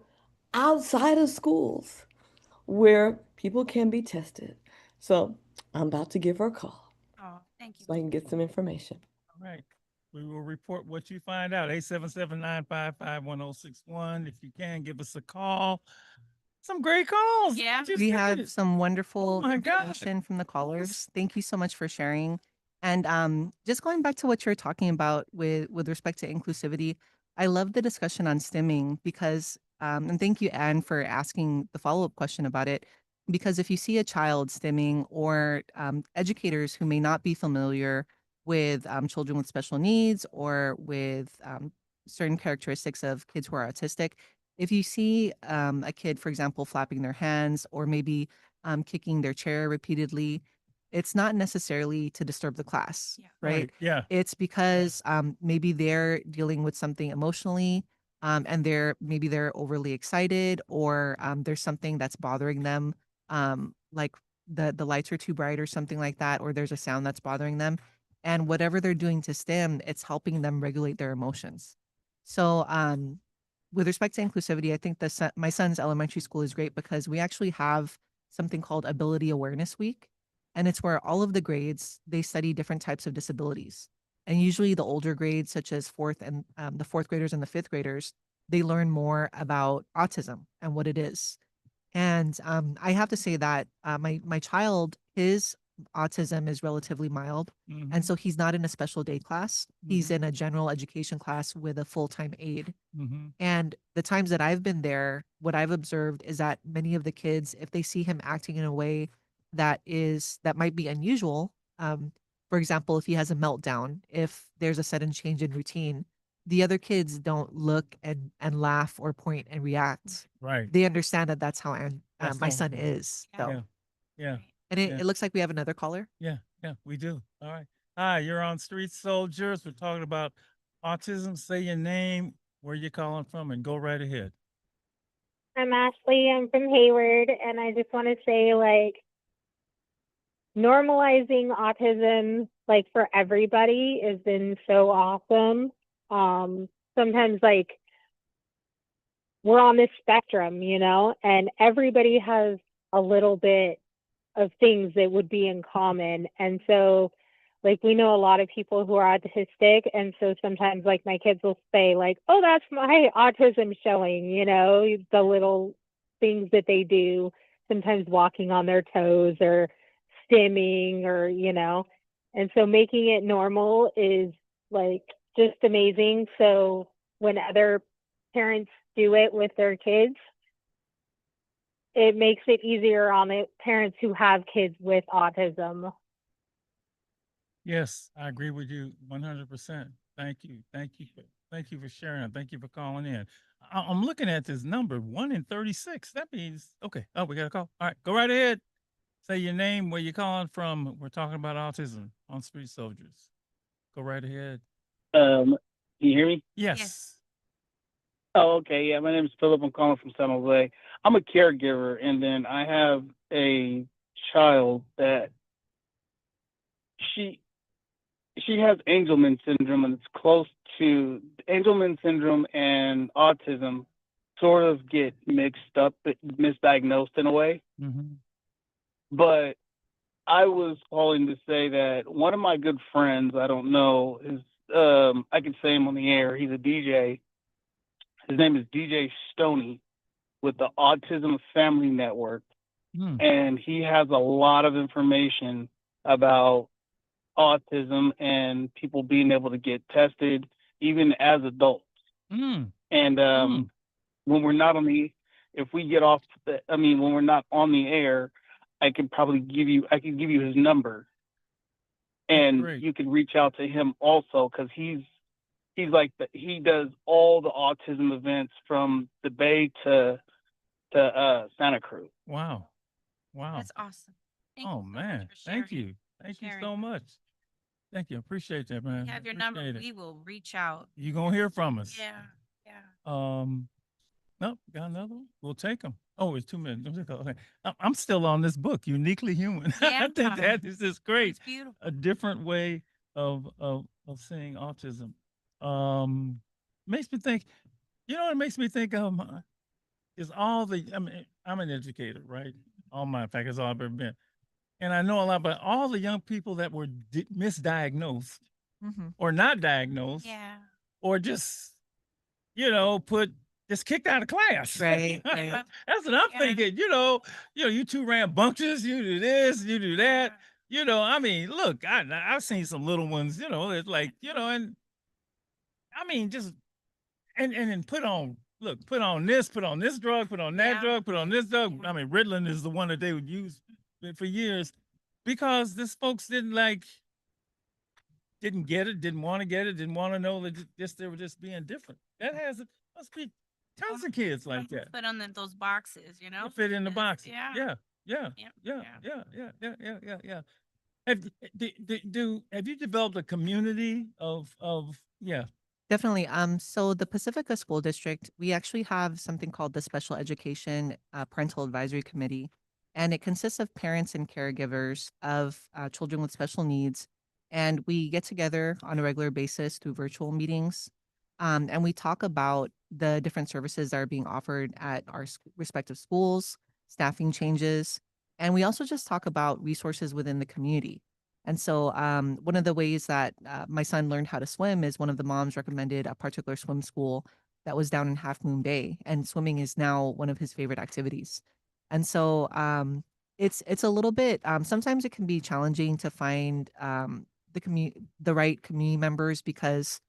outside of schools where people can be tested. So I'm about to give her a call. Oh, thank you. So I can get some information. All right. We will report what you find out. 877-955-1061. If you can, give us a call. Some great calls. Yeah. We had some wonderful gosh. information from the callers. Thank you so much for sharing. And just going back to what you're talking about with respect to inclusivity, I love the discussion on stimming because, and thank you, Anne, for asking the follow-up question about it. Because if you see a child stimming or educators who may not be familiar with children with special needs or with certain characteristics of kids who are autistic, if you see a kid, for example, flapping their hands or maybe kicking their chair repeatedly, it's not necessarily to disturb the class, Yeah. right? Yeah. It's because maybe they're dealing with something emotionally, and maybe they're overly excited, or there's something that's bothering them, like the lights are too bright or something like that, or there's a sound that's bothering them. And whatever they're doing to stim, it's helping them regulate their emotions. So, with respect to inclusivity, I think my son's elementary school is great because we actually have something called Ability Awareness Week, and it's where all of the grades they study different types of disabilities. And usually, the older grades, such as the fourth graders and the fifth graders, they learn more about autism and what it is. And I have to say that my child, his autism is relatively mild, and so he's not in a special day class. He's in a general education class with a full time aide. And the times that I've been there, what I've observed is that many of the kids, if they see him acting in a way that might be unusual, for example, if he has a meltdown, if there's a sudden change in routine, the other kids don't look and laugh or point and react. Right. They understand that that's how That's my normal. son is. Yeah. So, Yeah. Yeah. and Yeah. it looks like we have another caller. Yeah. We do. All right. Hi, you're on Street Soldiers. We're talking about autism. Say your name, where you're calling from, and go right ahead. I'm Ashley. I'm from Hayward, and I just want to say, like, normalizing autism, like, for everybody has been so awesome. Sometimes, like, we're on this spectrum, and everybody has a little bit of things that would be in common. And so, like, we know a lot of people who are autistic. And so sometimes, like, my kids will say, like, oh, that's my autism showing, the little things that they do, sometimes walking on their toes or stimming or. And so making it normal is, like, just amazing. So when other parents do it with their kids, it makes it easier on the parents who have kids with autism. Yes, I agree with you 100%. Thank you. Thank you for sharing. Thank you for calling in. I'm looking at this number, 1 in 36. That means, okay. Oh, we got a call. All right, go right ahead. Say your name, where you're calling from. We're talking about autism on Street Soldiers. Go right ahead. Can you hear me? Yes. Oh, okay. Yeah, my name is Philip. I'm calling from San Jose. I'm a caregiver, and then I have a child that she she has Angelman syndrome, and it's close to Angelman syndrome and autism sort of get mixed up, misdiagnosed in a way. But I was calling to say that one of my good friends, I don't know, is I can say him on the air. He's a DJ. His name is DJ Stoney with the Autism Family Network, and he has a lot of information about autism and people being able to get tested even as adults. And when we're not on the, if we get off, when we're not on the air, I could give you his number, and you can reach out to him also, because he's like he does all the autism events from the Bay to Santa Cruz. Wow. That's awesome. Thank Oh you so much man, for sharing. thank you. Thank you sharing. so much. Thank you. Appreciate that, man. We have your number. Appreciate it. We will reach out. You gonna hear from us. Yeah. Nope, got another one. We'll take them. Oh, it's 2 minutes. I'm still on this book, Uniquely Human. I think that is just great. It's beautiful. A different way of seeing autism. Makes me think. You know what it makes me think of is all the. I mean, I'm an educator, right? All my, in fact, it's all I've ever been, and I know a lot about all the young people that were misdiagnosed or not diagnosed, or just just kicked out of class. Right. That's what I'm thinking. You two rambunctious, you do this, you do that. I mean, look, I've seen some little ones, it's like, and I mean, just and then put on look, put on this drug, put on that drug, put on this drug. I mean, Ritalin is the one that they would use for years because this folks didn't get it, didn't want to get it, didn't want to know that just they were just being different. That must be tons of kids like that. Put on those boxes, you know. They fit in the boxes. Yeah. Yeah. Have you developed a community of Definitely. So the Pacifica School District, we actually have something called the Special Education Parental Advisory Committee, and it consists of parents and caregivers of children with special needs. And we get together on a regular basis through virtual meetings, and we talk about the different services that are being offered at our respective schools, staffing changes, and we also just talk about resources within the community. And so, one of the ways that my son learned how to swim is one of the moms recommended a particular swim school that was down in Half Moon Bay, and swimming is now one of his favorite activities. And so, it's a little bit. Sometimes it can be challenging to find the right community members because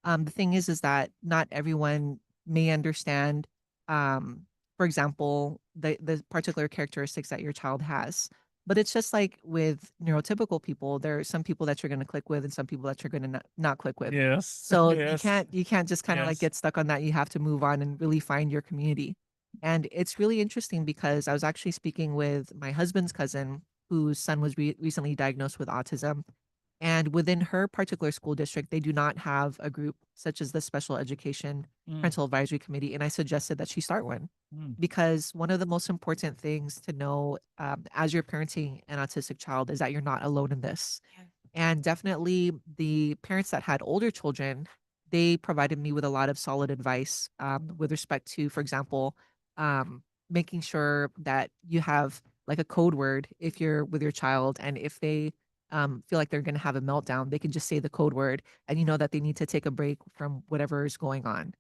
the thing is that not everyone may understand. For example, the particular characteristics that your child has. But it's just like with neurotypical people, there are some people that you're going to click with and some people that you're going to not click with. yes. So yes. you can't just kind of like Yes. get stuck on that. You have to move on and really find your community. And it's really interesting because I was actually speaking with my husband's cousin whose son was recently diagnosed with autism. And within her particular school district, they do not have a group such as the Special Education Parental Advisory Committee. And I suggested that she start one because one of the most important things to know as you're parenting an autistic child is that you're not alone in this. And definitely the parents that had older children, they provided me with a lot of solid advice with respect to, for example, making sure that you have like a code word if you're with your child. And if they feel like they're going to have a meltdown, they can just say the code word and you know that they need to take a break from whatever is going on.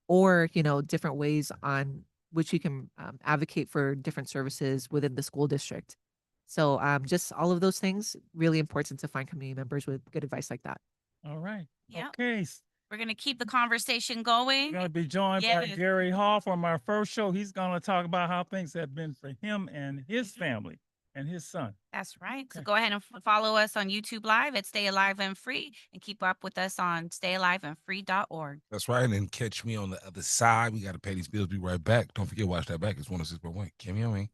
Or, different ways on which you can advocate for different services within the school district. So just all of those things, really important to find community members with good advice like that. All right. Yep. Okay. We're going to keep the conversation going. We're going to be joined by Yes. Gary Hall from our first show. He's going to talk about how things have been for him and his family and his son. That's right. So Okay. go ahead and follow us on YouTube Live at Stay Alive and Free and keep up with us on stayaliveandfree.org. That's right. And then catch me on the other side. We got to pay these bills. Be right back. Don't forget, watch that back. It's 106.1. Kimmy on me.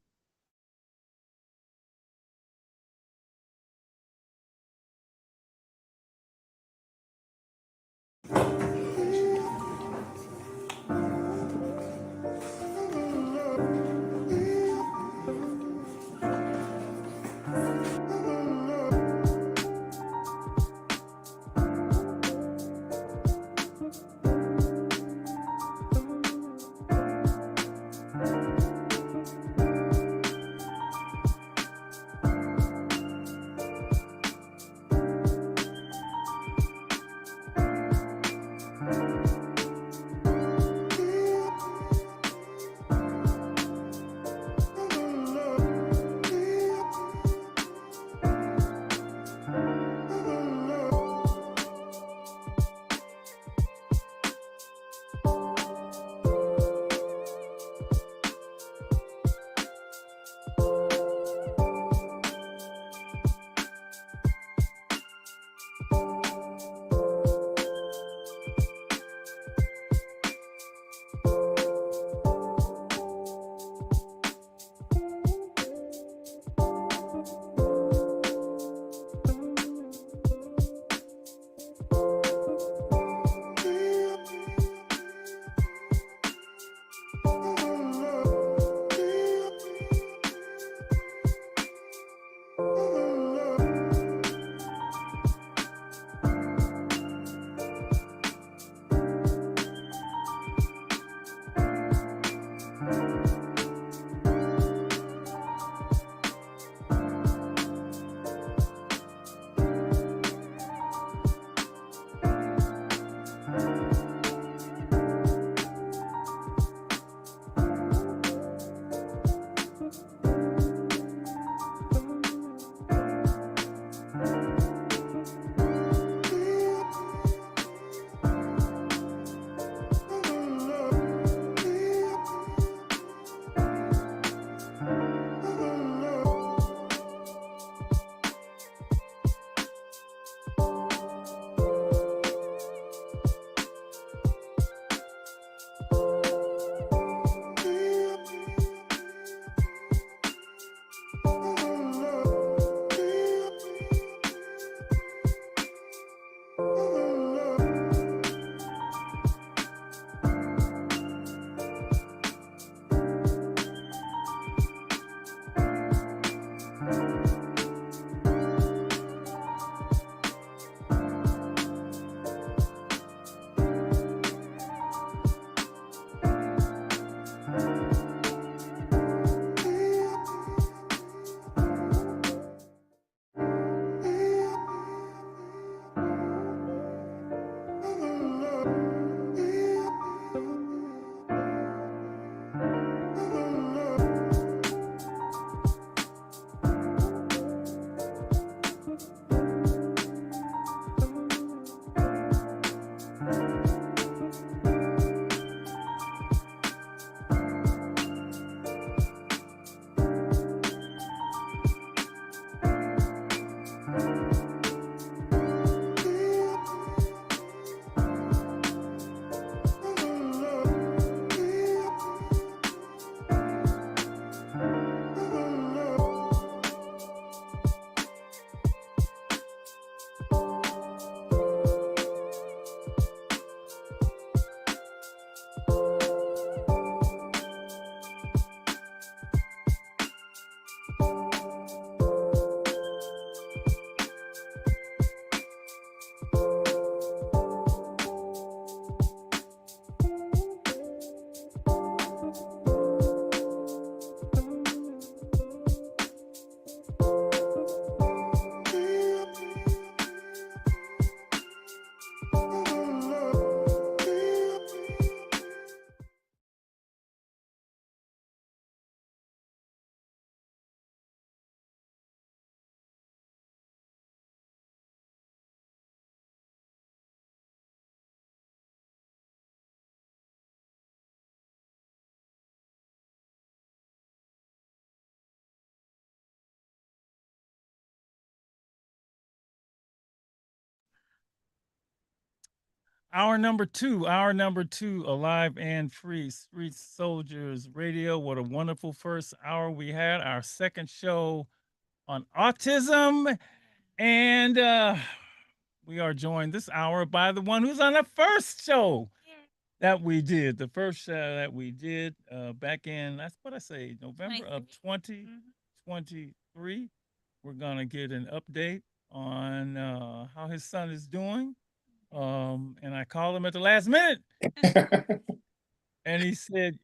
Hour number two, alive and free, Street Soldiers Radio. What a wonderful first hour we had. Our second show on autism. And we are joined this hour by the one who's on the first show that we did. The first show that we did back in, that's what I say, November of 2023. We're going to get an update on how his son is doing. And I called him at the last minute. And he said,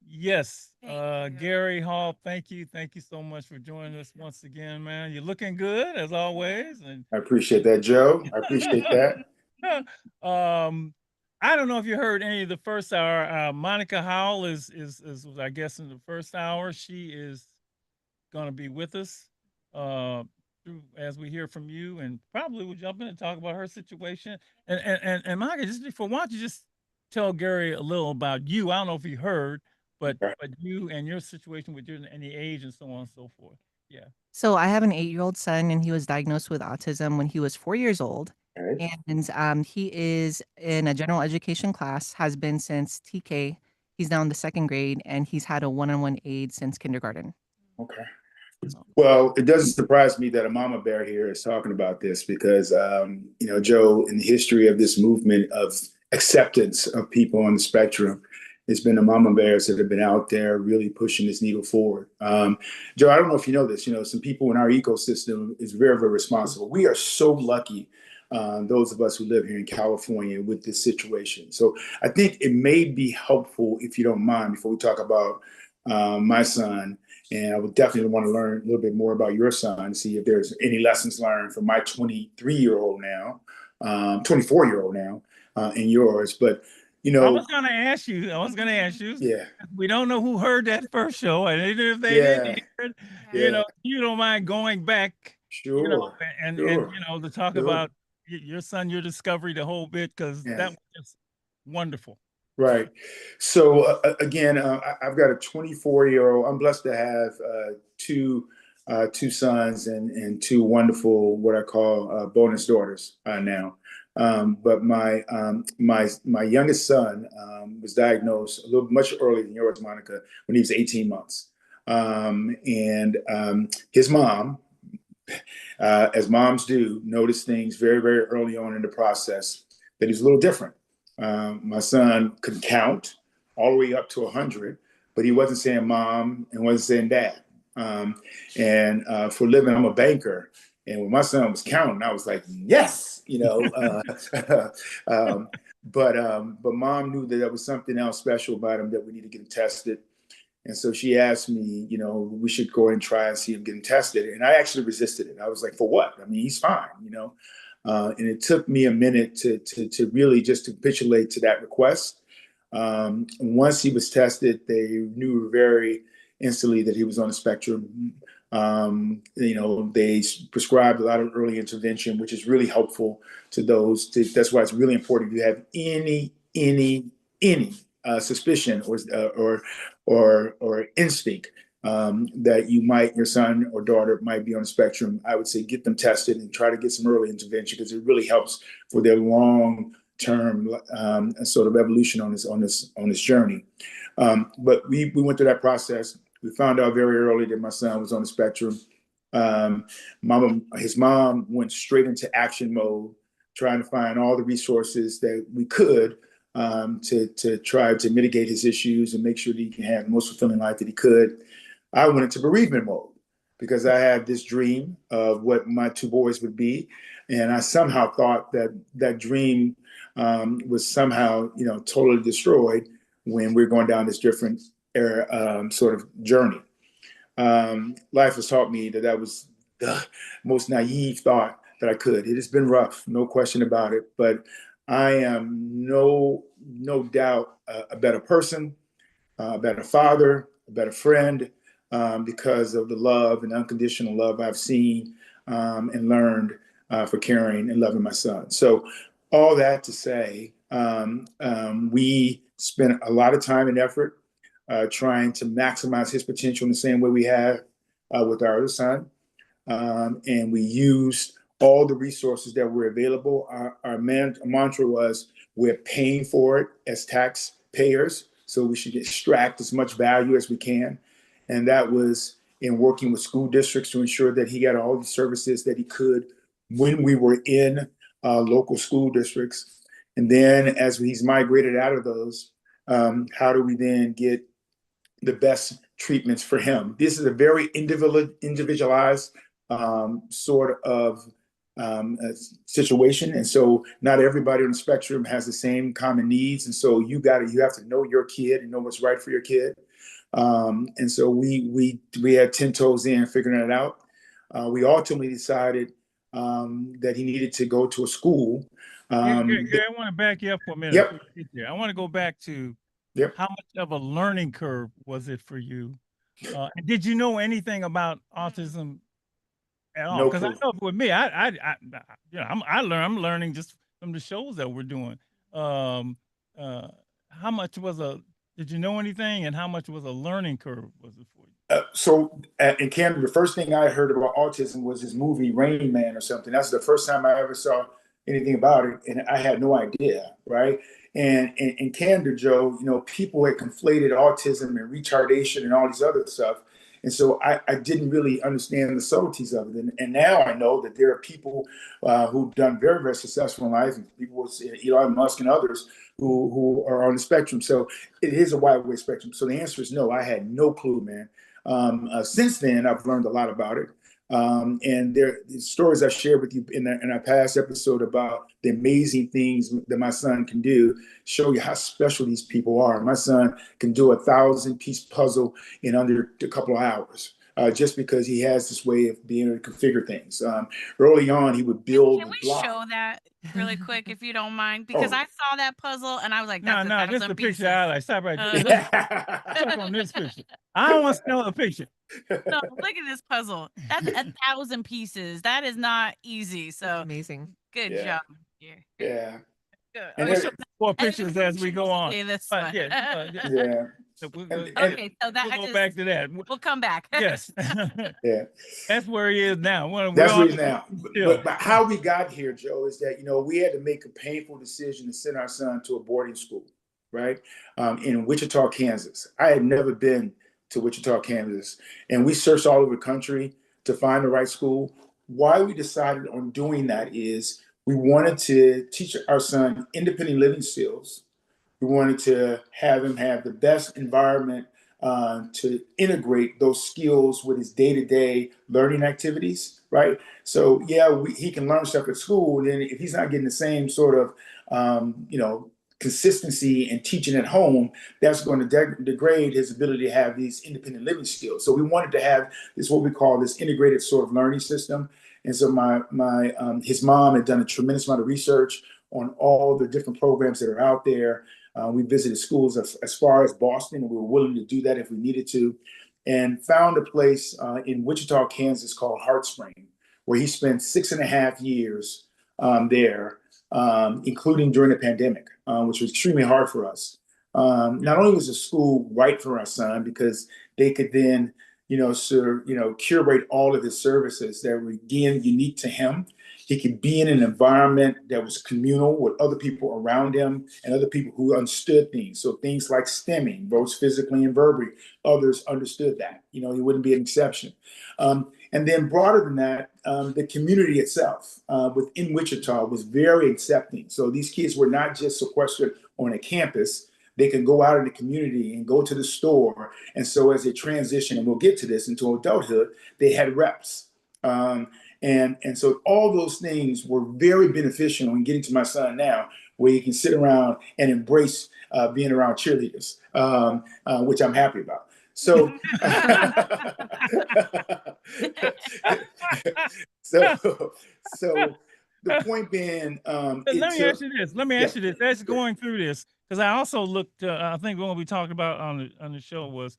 yes. Gary Hall, thank you. Thank you so much for joining us once again, man. You're looking good as always. And I appreciate that, Joe. I appreciate that. I don't know if you heard any of the first hour. Monica Howell is I guess in the first hour. She is going to be with us as we hear from you, and probably we'll jump in and talk about her situation. And Monica, just before, why don't you just tell Gary a little about you? I don't know if he heard, but you and your situation with your and the age and so on and so forth. Yeah. So I have an 8-year-old son, and he was diagnosed with autism when he was 4 years old. Okay. And he is in a general education class, has been since TK. He's now in the 2nd grade, and he's had a one-on-one aide since kindergarten. Okay. Well, it doesn't surprise me that a mama bear here is talking about this because, Joe, in the history of this movement of acceptance of people on the spectrum, it's been the mama bears that have been out there really pushing this needle forward. Joe, I don't know if you know this, some people in our ecosystem is very, very responsible. We are so lucky, those of us who live here in California, with this situation. So I think it may be helpful, if you don't mind, before we talk about my son. And I would definitely want to learn a little bit more about your son, see if there's any lessons learned from my 23-year-old now, 24-year-old now, and yours. But, I was going to ask you. Yeah. We don't know who heard that first show. And even if they Yeah. didn't hear it, Yeah. you don't mind going back, Sure. and Sure. to talk Sure. about your son, your discovery, the whole bit, because Yeah. that was just wonderful. Right. So again, I've got a 24-year-old. I'm blessed to have two sons and two wonderful, what I call bonus daughters now. But my youngest son was diagnosed a little much earlier than yours, Monica, when he was 18 months. And his mom, as moms do, noticed things very, very early on in the process that he's a little different. My son could count all the way up to 100, but he wasn't saying mom and wasn't saying dad. And for a living, I'm a banker. And when my son was counting, I was like, yes, but mom knew that there was something else special about him that we need to get him tested. And so she asked me, we should go and try and see him getting tested. And I actually resisted it. I was like, for what? I mean, he's fine, and it took me a minute to really just capitulate to that request. Once he was tested, they knew very instantly that he was on the spectrum. They prescribed a lot of early intervention, which is really helpful to those. That's why it's really important if you have any suspicion or instinct that your son or daughter might be on the spectrum. I would say get them tested and try to get some early intervention because it really helps for their long-term sort of evolution on this journey. But we went through that process. We found out very early that my son was on the spectrum. His mom went straight into action mode, trying to find all the resources that we could to try to mitigate his issues and make sure that he can have the most fulfilling life that he could. I went into bereavement mode because I had this dream of what my two boys would be. And I somehow thought that dream was somehow, totally destroyed when we're going down this different sort of journey. Life has taught me that was the most naive thought that I could. It has been rough, no question about it, but I am no doubt a better person, a better father, a better friend, because of the love and unconditional love I've seen and learned for caring and loving my son. So all that to say, we spent a lot of time and effort trying to maximize his potential in the same way we have with our other son. And we used all the resources that were available. Our mantra was, We're paying for it as taxpayers, so we should extract as much value as we can. And that was in working with school districts to ensure that he got all the services that he could when we were in local school districts. And then as he's migrated out of those, how do we then get the best treatments for him? This is a very individualized sort of situation, and so not everybody on the spectrum has the same common needs, and so you have to know your kid and know what's right for your kid. And so we had 10 toes in figuring it out. We ultimately decided that he needed to go to a school. Gary, I want to back you up for a minute. Yep. Before you get there. I want to go back to Yep. how much of a learning curve was it for you? And did you know anything about autism at all? No Because I clue. know with me, I'm learning just from the shows that we're doing. How much did you know anything, and how much was a learning curve was it for you? So in Canada, the first thing I heard about autism was this movie Rain Man or something. That's the first time I ever saw anything about it, and I had no idea, right? And in Canada, Joe, people had conflated autism and retardation and all these other stuff. And so I didn't really understand the subtleties of it. And now I know that there are people who've done very, very successful in life, and people with Elon Musk and others who are on the spectrum. So it is a wide way spectrum. So the answer is no. I had no clue, man. Since then, I've learned a lot about it. And the stories I shared with you in our past episode about the amazing things that my son can do show you how special these people are. My son can do a 1,000-piece puzzle in under a couple of hours. Just because he has this way of being able to configure things. Early on, he would build Can we block. show that really quick, if you don't mind? Because I saw that puzzle and I was like, No, that's this is the picture I like. Stop right there. Check on this picture. I don't want to know the picture. No, look at this puzzle. That's 1,000 pieces. That is not easy. So amazing. Good job. Here. Yeah. Good. And Okay, there- More pictures as we go on. this But one. Yeah. So Okay, so that we'll go back to that. We'll come back. Yes. Yeah. That's where he is now. That's where he's now. Still. But how we got here, Joe, is that we had to make a painful decision to send our son to a boarding school, right? In Wichita, Kansas. I had never been to Wichita, Kansas, and we searched all over the country to find the right school. Why we decided on doing that is we wanted to teach our son independent living skills. We wanted to have him have the best environment to integrate those skills with his day-to-day learning activities, right? So yeah, he can learn stuff at school, and then if he's not getting the same sort of consistency in teaching at home, that's going to degrade his ability to have these independent living skills. So we wanted to have this, what we call this integrated sort of learning system. And so his mom had done a tremendous amount of research on all the different programs that are out there. We visited schools as far as Boston, and we were willing to do that if we needed to, and found a place in Wichita, Kansas called Heart Spring, where he spent 6.5 years there, including during the pandemic, which was extremely hard for us. Not only was the school right for our son because they could then, curate all of his services that were again unique to him. He could be in an environment that was communal with other people around him and other people who understood things. So things like stemming, both physically and verbally, others understood that. He wouldn't be an exception. And then broader than that, the community itself within Wichita was very accepting. So these kids were not just sequestered on a campus. They could go out in the community and go to the store. And so as they transition, and we'll get to this, into adulthood, they had reps. And so all those things were very beneficial in getting to my son now, where he can sit around and embrace being around cheerleaders, which I'm happy about. So, so the point being, let me ask you this. Let me ask you this. As going through this, because I also looked. I think what we talked about on the show was,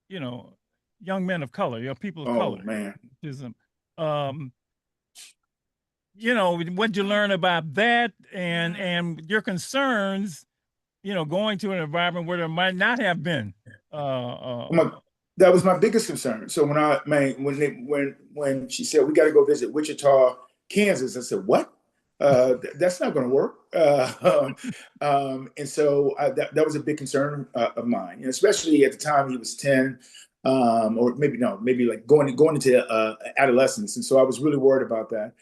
young men of color, people of color. Oh man. What'd you learn about that, and your concerns, going to an environment where there might not have been. That was my biggest concern. So when she said we got to go visit Wichita, Kansas, I said, what? That's not going to work. And so that was a big concern of mine, and especially at the time he was 10, or maybe like going into adolescence. And so I was really worried about that.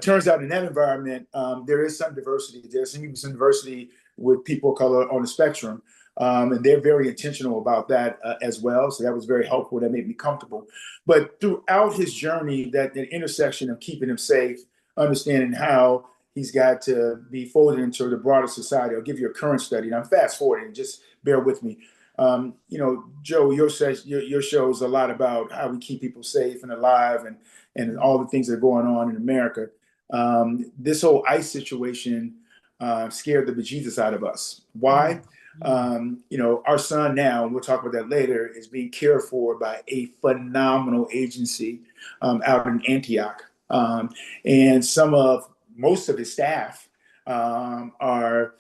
Turns out in that environment, there is some diversity. There's some diversity with people of color on the spectrum. And they're very intentional about that as well. So that was very helpful. That made me comfortable. But throughout his journey, that intersection of keeping him safe, understanding how he's got to be folded into the broader society. I'll give you a current study, and I'm fast forwarding. Just bear with me. Joe, your show is a lot about how we keep people safe and alive, and all the things that are going on in America. This whole ICE situation scared the bejesus out of us. Why? Our son now, and we'll talk about that later, is being cared for by a phenomenal agency out in Antioch. And most of his staff are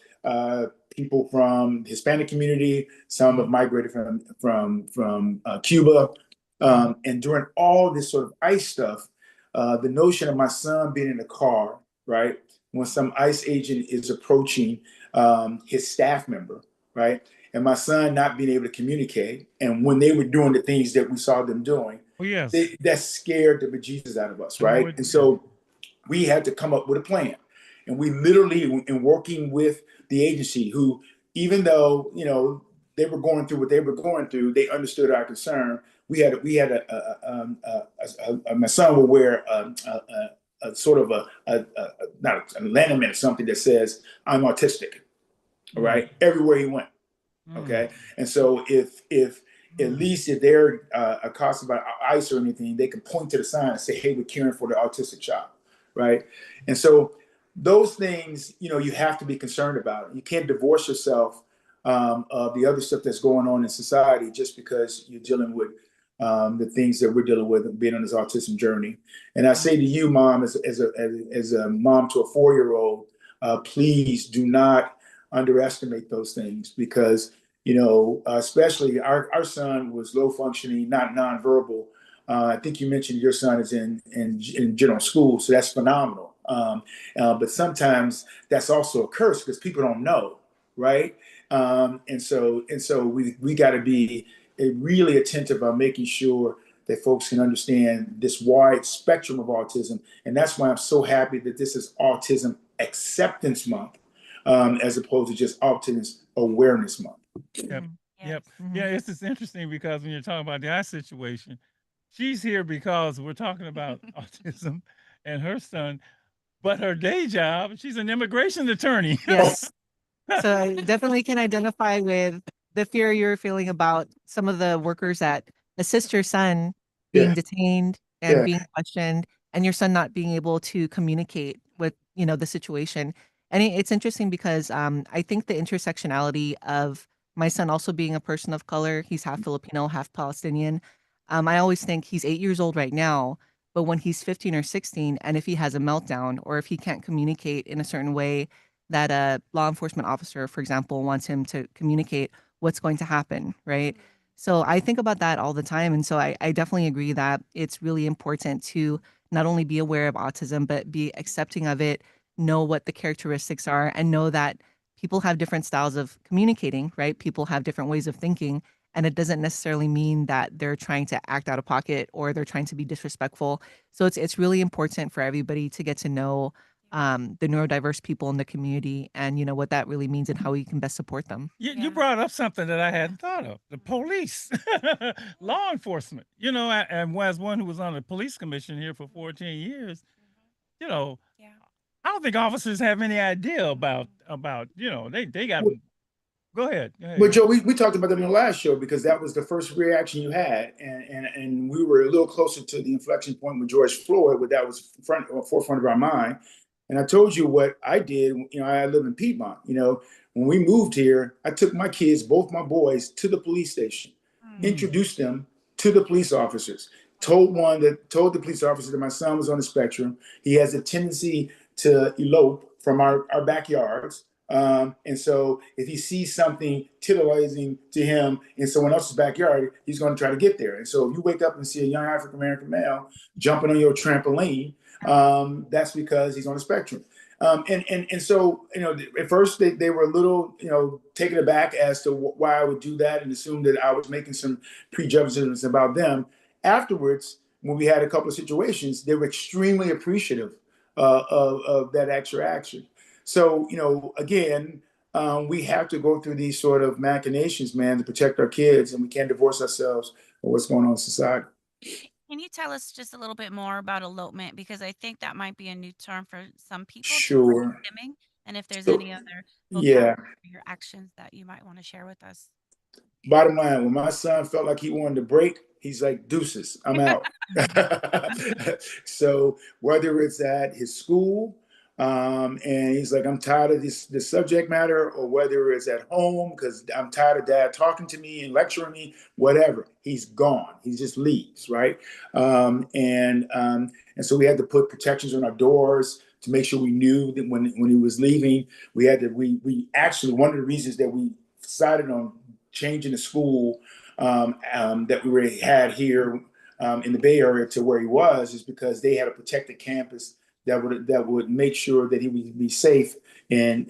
people from the Hispanic community. Some have migrated from Cuba. And during all this sort of ICE stuff, the notion of my son being in the car, right, when some ICE agent is approaching his staff member, right, and my son not being able to communicate, and when they were doing the things that we saw them doing, that scared the bejesus out of us, right? And so we had to come up with a plan. And we literally, in working with the agency, who, even though, they were going through what they were going through, they understood our concern. My son will wear a sort of not an ornament or something that says, "I'm autistic," all right, everywhere he went. Okay. And so if at least if they're accosted by ICE or anything, they can point to the sign and say, "Hey, we're caring for the autistic child," right? And so those things, you have to be concerned about. You can't divorce yourself of the other stuff that's going on in society just because you're dealing with the things that we're dealing with being on this autism journey. And I say to you, Mom, as a mom to a 4-year-old, please do not underestimate those things, because especially our son was low functioning, not nonverbal. I think you mentioned your son is in general school, so that's phenomenal. But sometimes that's also a curse because people don't know, right? And so we got to be really attentive on making sure that folks can understand this wide spectrum of autism. And that's why I'm so happy that this is Autism Acceptance Month, as opposed to just Autism Awareness Month. Yep. Yep. Yeah, it's just interesting because when you're talking about the eye situation, she's here because we're talking about autism and her son, but her day job, she's an immigration attorney. Yes. So I definitely can identify with the fear you're feeling about some of the workers that assist your son being detained and being questioned, and your son not being able to communicate with, the situation. And it's interesting because I think the intersectionality of my son also being a person of color, he's half Filipino, half Palestinian. I always think he's 8 years old right now, but when he's 15 or 16, and if he has a meltdown or if he can't communicate in a certain way that a law enforcement officer, for example, wants him to communicate, what's going to happen, right? So I think about that all the time. And so I definitely agree that it's really important to not only be aware of autism, but be accepting of it, know what the characteristics are, and know that people have different styles of communicating, right? People have different ways of thinking. And it doesn't necessarily mean that they're trying to act out of pocket or they're trying to be disrespectful. So it's really important for everybody to get to know the neurodiverse people in the community and what that really means and how we can best support them. You brought up something that I hadn't thought of: the police, law enforcement. And as one who was on the police commission here for 14 years, I don't think officers have any idea about they got. Go ahead. But Joe, we talked about that in the last show because that was the first reaction you had, and we were a little closer to the inflection point with George Floyd, where that was forefront of our mind. And I told you what I did. I live in Piedmont. When we moved here, I took my kids, both my boys, to the police station, introduced them to the police officers, told the police officer that my son was on the spectrum. He has a tendency to elope from our backyards. And so if he sees something titillizing to him in someone else's backyard, he's going to try to get there. And so if you wake up and see a young African-American male jumping on your trampoline, that's because he's on the spectrum. And so, at first they were a little, taken aback as to why I would do that and assumed that I was making some prejudgments about them. Afterwards, when we had a couple of situations, they were extremely appreciative of that extra action. So, again, we have to go through these sort of machinations, man, to protect our kids, and we can't divorce ourselves from what's going on in society. Can you tell us just a little bit more about elopement? Because I think that might be a new term for some people, Sure. divorcing, and if there's So, any other yeah. vocabulary or actions that you might want to share with us. Bottom line, when my son felt like he wanted to break, he's like, deuces, I'm out. So whether it's at his school, and he's like, I'm tired of this subject matter, or whether it's at home because I'm tired of dad talking to me and lecturing me, whatever, he's gone. He just leaves, right? And so we had to put protections on our doors to make sure we knew that when he was leaving, we actually, one of the reasons that we decided on changing the school that we had here in the Bay Area to where he was is because they had a protected campus that would make sure that he would be safe and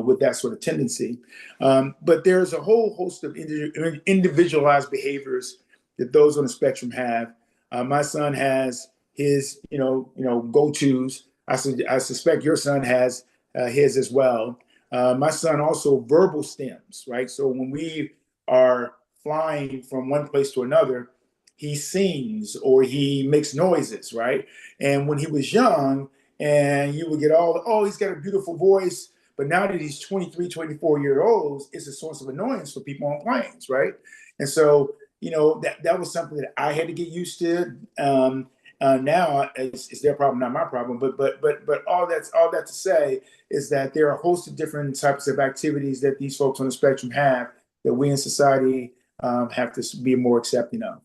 with that sort of tendency. But there's a whole host of individualized behaviors that those on the spectrum have. My son has his go-tos. I suspect your son has his as well. My son also verbal stems, right? So when we are flying from one place to another, he sings or he makes noises, right? And when he was young, and you would get oh, he's got a beautiful voice. But now that he's 23, 24 year olds, it's a source of annoyance for people on planes, right? And so, that was something that I had to get used to. Now it's their problem, not my problem. But all that to say is that there are a host of different types of activities that these folks on the spectrum have that we in society have to be more accepting of.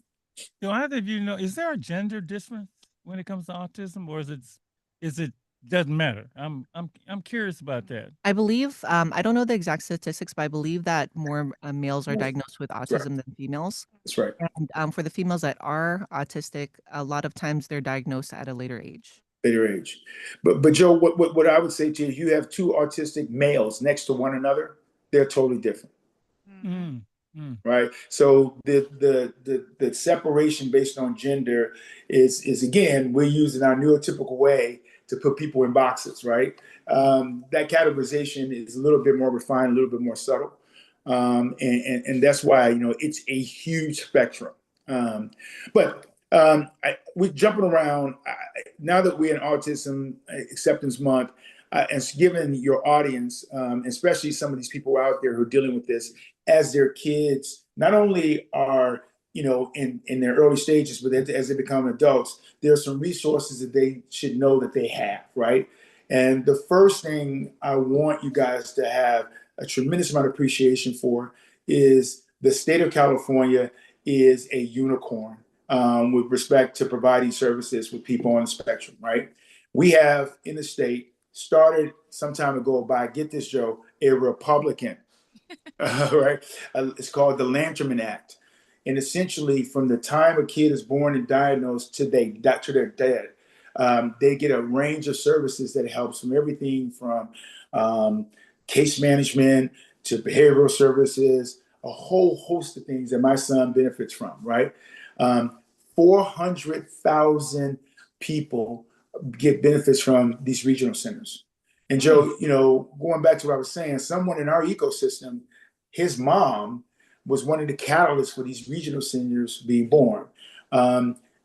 Do either of you know, is there a gender difference when it comes to autism, or is it doesn't matter? I'm curious about that. I believe, I don't know the exact statistics, but I believe that more males are diagnosed with That's right. autism than females. That's right. And for the females that are autistic, a lot of times they're diagnosed at a later age. Later age. But Joe, what I would say to you have two autistic males next to one another, they're totally different. Mm, Right. So the separation based on gender is again, we're using our neurotypical way to put people in boxes, right? That categorization is a little bit more refined, a little bit more subtle. And that's why, it's a huge spectrum. We're jumping around. Now that we're in Autism Acceptance Month, and given your audience, especially some of these people out there who are dealing with this, as their kids not only are in their early stages, but as they become adults, there are some resources that they should know that they have, right? And the first thing I want you guys to have a tremendous amount of appreciation for is the state of California is a unicorn with respect to providing services with people on the spectrum, right? We have in the state started some time ago by, get this, Joe, a Republican, right? It's called the Lanterman Act. And essentially, from the time a kid is born and diagnosed to their dead, they get a range of services that helps from everything from case management to behavioral services, a whole host of things that my son benefits from, right? 400,000 people get benefits from these regional centers. And Joe, going back to what I was saying, someone in our ecosystem, his mom was one of the catalysts for these regional centers being born.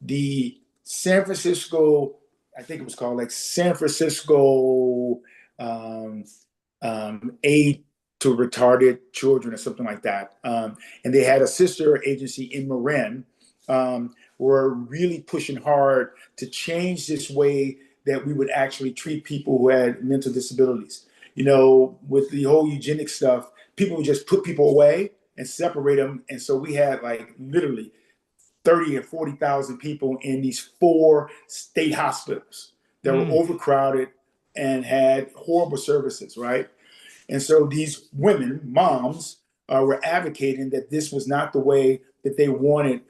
The San Francisco, I think it was called like San Francisco Aid to Retarded Children or something like that. And they had a sister agency in Marin, were really pushing hard to change this way that we would actually treat people who had mental disabilities. With the whole eugenic stuff, people would just put people away and separate them. And so we had like literally 30 and 40,000 people in these 4 state hospitals that were overcrowded and had horrible services, right? And so these women, moms, were advocating that this was not the way that they wanted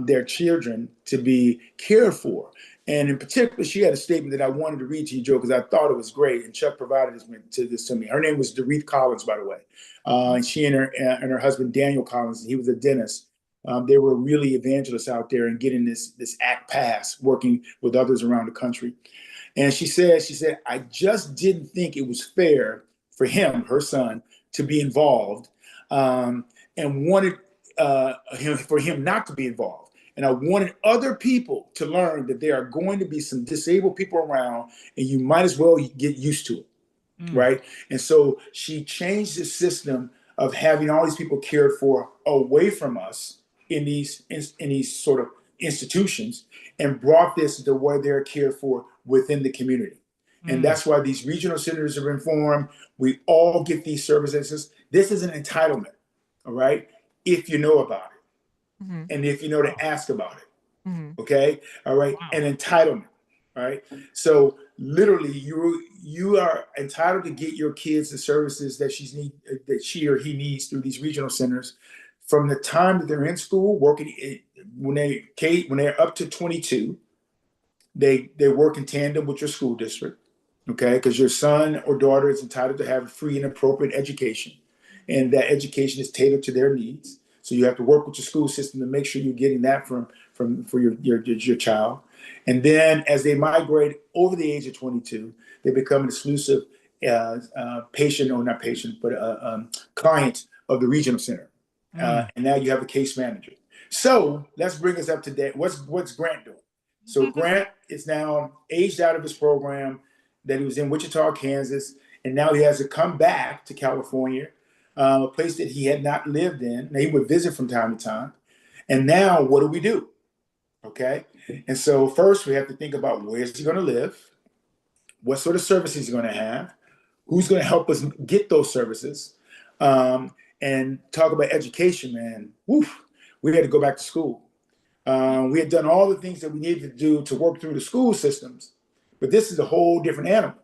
their children to be cared for. And in particular, she had a statement that I wanted to read to you, Joe, because I thought it was great. And Chuck provided this to me. Her name was Dorethe Collins, by the way. And she and her husband, Daniel Collins, he was a dentist. They were really evangelists out there and getting this act passed, working with others around the country. And she said, I just didn't think it was fair for him, her son, to be involved, and wanted for him not to be involved. And I wanted other people to learn that there are going to be some disabled people around, and you might as well get used to it, right? And so she changed the system of having all these people cared for away from us in these sort of institutions, and brought this to where they're cared for within the community. And that's why these regional centers have been formed. We all get these services. This is an entitlement, all right? If you know about it, and if you know to ask about it, okay? All right, an entitlement, all right? So literally, you are entitled to get your kids the services that she or he needs through these regional centers from the time that they're in school, working when they're up to 22. They work in tandem with your school district, okay? Because your son or daughter is entitled to have a free and appropriate education, and that education is tailored to their needs. So you have to work with your school system to make sure you're getting that for your child. And then as they migrate over the age of 22, they become an exclusive patient, or not patient, but client of the regional center. And now you have a case manager. So let's bring us up to date. What's Grant doing? So Grant is now aged out of his program that he was in Wichita, Kansas, and now he has to come back to California, a place that he had not lived in. Now, he would visit from time to time. And now what do we do? Okay. And so first we have to think about, where is he going to live? What sort of services he's going to have? Who's going to help us get those services? And talk about education, man. Woof, we had to go back to school. We had done all the things that we needed to do to work through the school systems, but this is a whole different animal.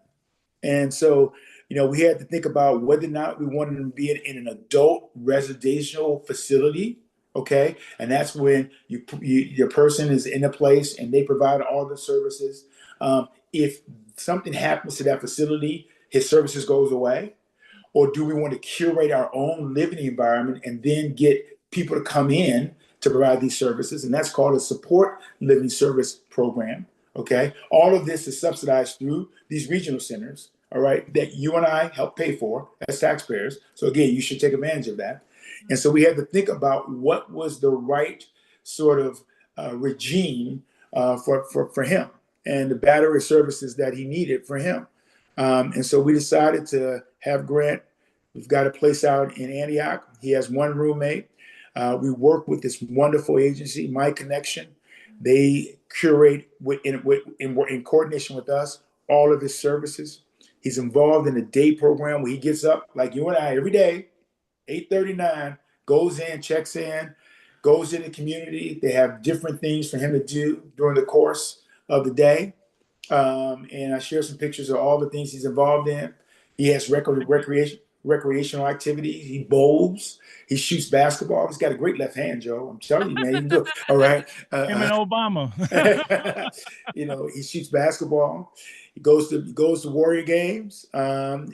And so, we had to think about whether or not we wanted to be in an adult residential facility, okay? And that's when your person is in a place and they provide all the services. If something happens to that facility, his services goes away. Or do we want to curate our own living environment and then get people to come in to provide these services? And that's called a support living service program. Okay. All of this is subsidized through these regional centers, all right, that you and I help pay for as taxpayers. So again, you should take advantage of that. And so we had to think about what was the right sort of regime for him, and the battery of services that he needed for him. And so we decided to have Grant. We've got a place out in Antioch. He has one roommate. We work with this wonderful agency, My Connection. They curate in coordination with us all of his services. He's involved in a day program where he gets up like you and I every day, 8:39, goes in, checks in, goes in the community. They have different things for him to do during the course of the day. And I share some pictures of all the things he's involved in. He has recreational activities. He bowls. He shoots basketball. He's got a great left hand, Joe. I'm telling you, man. You can go. All right. Him and Obama. He shoots basketball. He goes to Warrior games, and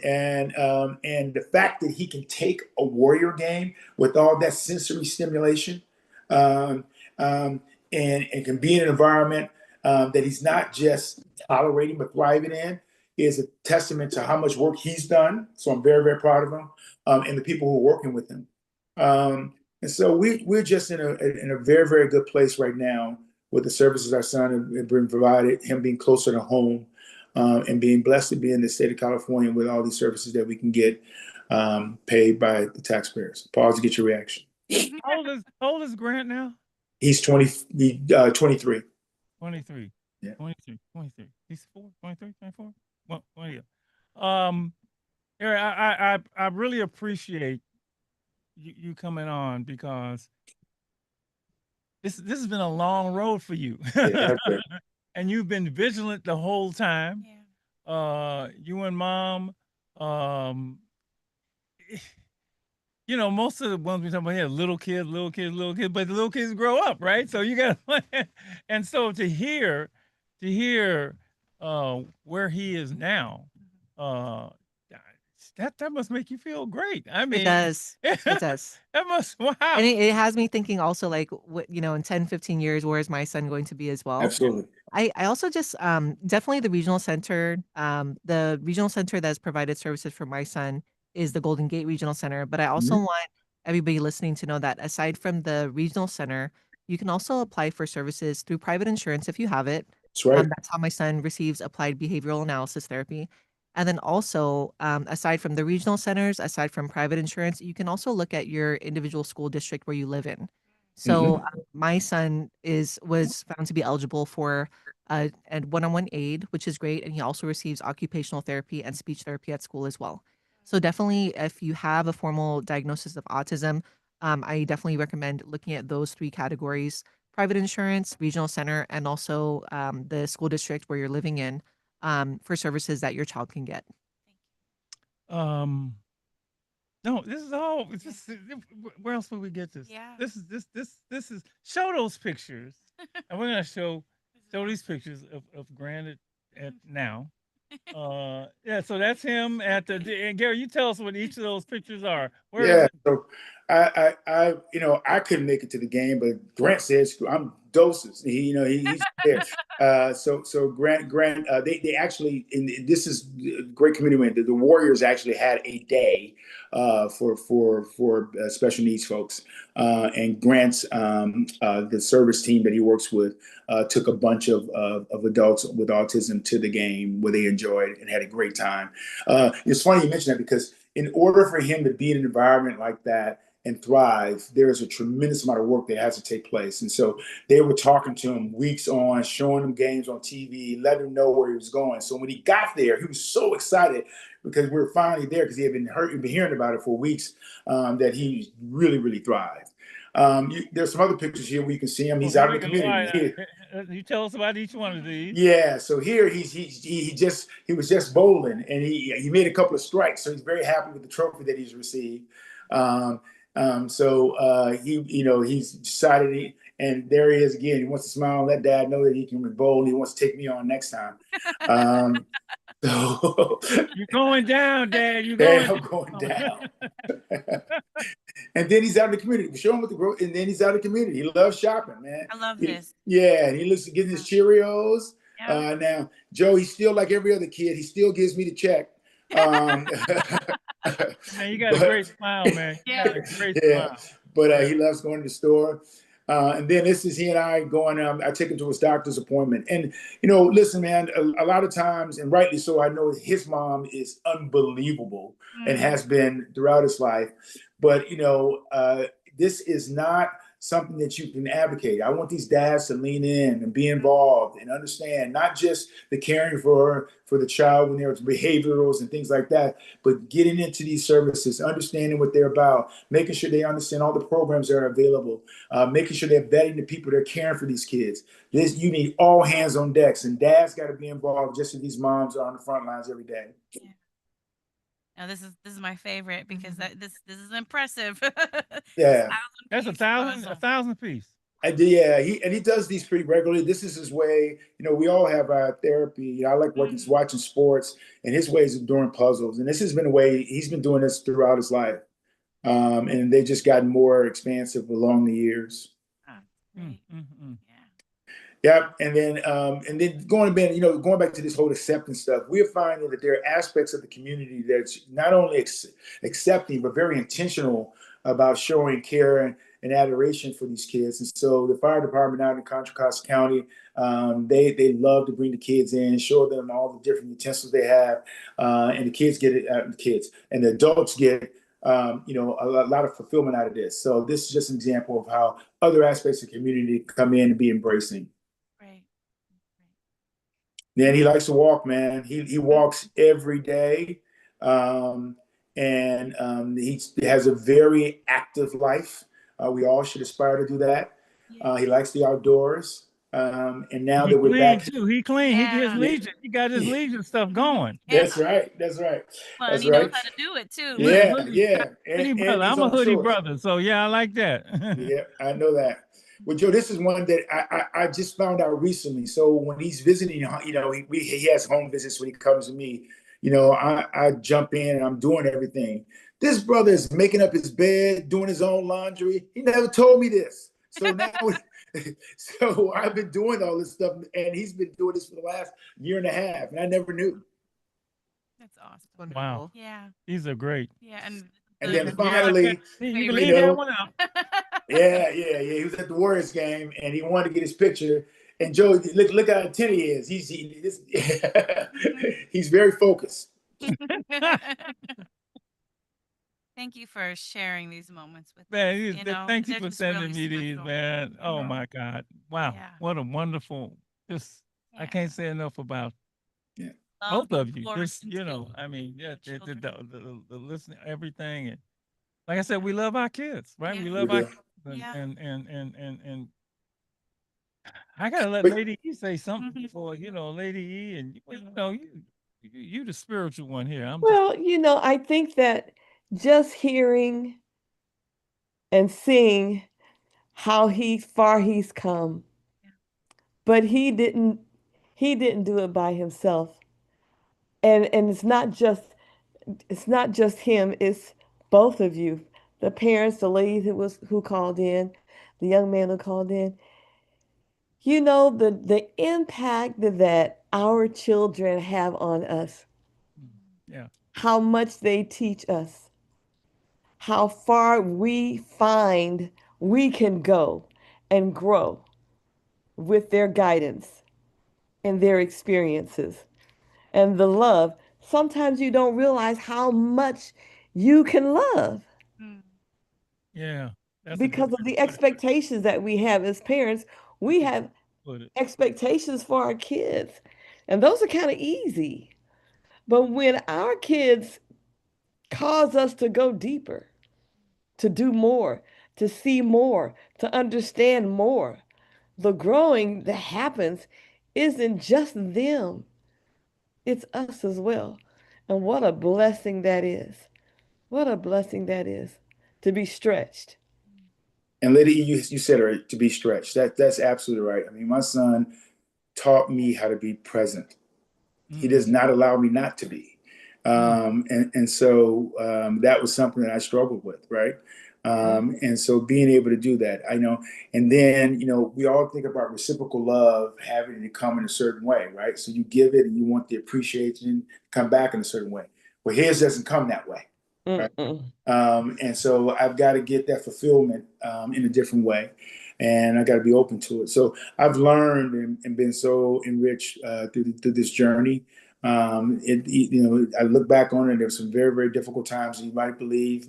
the fact that he can take a Warrior game with all that sensory stimulation, and can be in an environment that he's not just tolerating but thriving in, is a testament to how much work he's done. So I'm very, very proud of him, and the people who are working with him. And so we're just in a very, very good place right now with the services our son has been provided, him being closer to home, and being blessed to be in the state of California with all these services that we can get paid by the taxpayers. Pause to get your reaction. How old is Grant now? He's 23. 23. Yeah. 23. He's 23, 24? Well, yeah. Eric, I really appreciate you coming on, because this has been a long road for you. Yeah, and you've been vigilant the whole time. Yeah. You and mom, most of the ones we talk about here, little kids, but the little kids grow up, right? So you got and so to hear to hear where he is now, uh, that must make you feel great. I mean, It does. It does. That must, wow. And it has me thinking also like what, in 10, 15 years, where is my son going to be as well? Absolutely. I also just definitely the regional center that's provided services for my son is the Golden Gate Regional Center. But I also Mhm. want everybody listening to know that aside from the regional center, you can also apply for services through private insurance if you have it. That's right. That's how my son receives applied behavioral analysis therapy. And then also, aside from the regional centers, aside from private insurance, you can also look at your individual school district where you live in. So Mhm. my son was found to be eligible for a one-on-one aid, which is great, and he also receives occupational therapy and speech therapy at school as well. So definitely, if you have a formal diagnosis of autism, I definitely recommend looking at those three categories: private insurance, regional center, and also the school district where you're living in for services that your child can get. Um, no, this is all. It's just, where else would we get this? Yeah. This is show those pictures, and we're gonna show these pictures of Granted at now. Yeah, so that's him at the. And Gary, you tell us what each of those pictures are. Where is Yeah. it? So I couldn't make it to the game, but Grant says I'm doses. He's there. So Grant, they actually, and this is a great community win. The Warriors actually had a day for special needs folks, and Grant's the service team that he works with took a bunch of adults with autism to the game where they enjoyed and had a great time. It's funny you mention that because in order for him to be in an environment like that and thrive, there's a tremendous amount of work that has to take place. And so they were talking to him weeks on, showing him games on TV, letting him know where he was going. So when he got there, he was so excited because we were finally there because he had been hearing about it for weeks, that he really, really thrived. There's some other pictures here where you can see him. He's Before out in we the go, all community. right, you tell us about each one of these. Yeah, so here he was just bowling and he made a couple of strikes, so he's very happy with the trophy that he's received. He's decided, and there he is again. He wants to smile and let Dad know that he can bowl, and he wants to take me on next time. So You're going down, Dad. You're yeah, going I'm going down. And then he's out in the community. We show him what the growth, and then he's out in the community. He loves shopping, man. I love this. Yeah, and he looks to get his Cheerios. Yeah. Now, Joe, he's still like every other kid. He still gives me the check. Man, you got a great smile, man. You got a great smile. But he loves going to the store. And then this is he and I going. I take him to his doctor's appointment, and listen, man. A lot of times, and rightly so, I know his mom is unbelievable and has been throughout his life. But this is not something that you can advocate. I want these dads to lean in and be involved and understand not just the caring for the child when there's behaviorals and things like that, but getting into these services, understanding what they're about, making sure they understand all the programs that are available, making sure they're vetting the people that are caring for these kids. You need all hands on decks, and dads got to be involved just as these moms are on the front lines every day. Yeah. Now this is my favorite because this is impressive. Yeah, that's a thousand piece. And he does these pretty regularly. This is his way. We all have our therapy. I like watching sports, and his ways of doing puzzles. And this has been a way he's been doing this throughout his life. And they've just gotten more expansive along the years. Yep. And then going back to this whole acceptance stuff, we're finding that there are aspects of the community that's not only accepting, but very intentional about showing care and adoration for these kids. And so the fire department out in Contra Costa County, they love to bring the kids in, show them all the different utensils they have, and the kids get it. And the adults get a lot of fulfillment out of this. So this is just an example of how other aspects of the community come in and be embracing. Right. Then he likes to walk, man. He walks every day. He has a very active life. We all should aspire to do that. He likes the outdoors. And now that we're back, too. He clean. Yeah. He his legion. He got his legion stuff going. That's right. That's right. Well, that's he knows how to do it too. Yeah. Hoodie brother. I'm a hoodie brother, so yeah, I like that. Yeah, I know that. Well, Joe, this is one that I just found out recently. So when he's visiting, he has home visits when he comes to me. I jump in and I'm doing everything. This brother is making up his bed, doing his own laundry. He never told me this. So now, so I've been doing all this stuff, and he's been doing this for the last year and a half, and I never knew. That's awesome. Wonderful. Wow. Yeah. These are great. Yeah. And And then Yeah, finally, you can you leave that know, one out. yeah. He was at the Warriors game, and he wanted to get his picture. And Joe, look how attentive he is. He's very focused. Thank you for sharing these moments with Man, us. thank you They're for just sending really me these, special. man. Oh Yeah. my God. Wow. Yeah. What a wonderful, just, I Yeah. can't say enough about Love both of and you. flourish Just, into I mean, your children. the listening, everything. And like I said, we love our kids, right? Yeah. We We love our do. kids. Yeah. And I gotta let But Lady E say something before, Lady E, and you the spiritual one here. I'm just Well, I think that just hearing and seeing how far he's come, but he didn't do it by himself. And it's not just him, it's both of you. The parents, the lady who called in, the young man who called in. The impact that our children have on us, yeah. how much they teach us, how far we find we can go and grow with their guidance and their experiences and the love. Sometimes you don't realize how much you can love Mm. Yeah. That's a good because way of to the put it. expectations that we have as parents. We have Put it. expectations for our kids, and those are kind of easy. But when our kids cause us to go deeper, to do more, to see more, to understand more, the growing that happens isn't just them, it's us as well. And what a blessing that is. What a blessing that is to be stretched. and Lady, you said it right, to be stretched. That's absolutely right. I mean, my son taught me how to be present. He Mm, does not allow me not to be. And so that was something that I struggled with, right? And so being able to do that, I know. And then, we all think about reciprocal love having to come in a certain way, right? So you give it and you want the appreciation to come back in a certain way. Well, his doesn't come that way, right? Mm-mm. And so I've got to get that fulfillment in a different way, and I got to be open to it. So I've learned and been so enriched through this journey. I look back on it. There were some very, very difficult times, you might believe.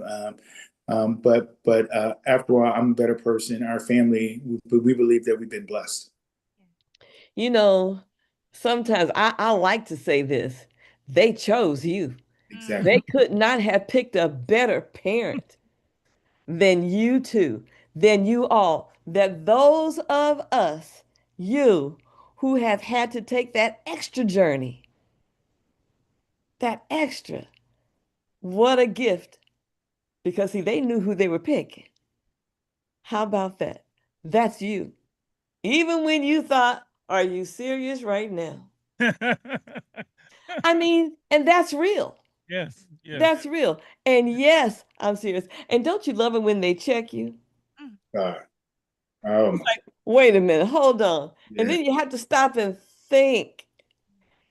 But after all, I'm a better person. Our family, we believe that we've been blessed. You know, Sometimes I like to say this. They chose you. Exactly. They could not have picked a better parent than you two, than you all. That those of us, you, who have had to take that extra journey, that extra, what a gift. Because, see, they knew who they were picking. How about that? That's you. Even when you thought, are you serious right now? I mean, and that's real. yes. Yes. That's real. And yes, I'm serious. And don't you love it when they check you? God. Oh my. Wait a minute, hold on. And Yeah. then you have to stop and think.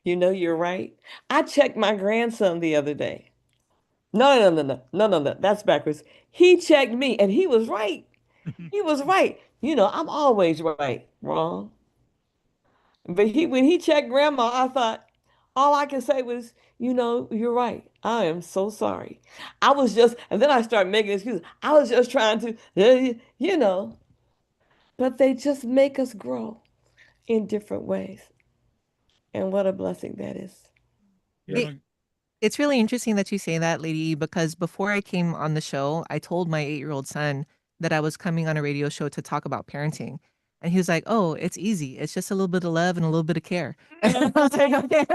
You're right. I checked my grandson the other day. No, no, no, no, no, no, no. That's backwards. He checked me and he was right. He was right. I'm always right. Wrong. But when he checked grandma, I thought all I can say was, you're right. I am so sorry. And then I started making excuses. I was just trying to, you know, but they just make us grow in different ways. And what a blessing that is. You It, know, it's really interesting that you say that, Lady, because before I came on the show, I told my 8-year-old son that I was coming on a radio show to talk about parenting. And he was like, "Oh, it's easy. It's just a little bit of love and a little bit of care." And I was like, "Okay."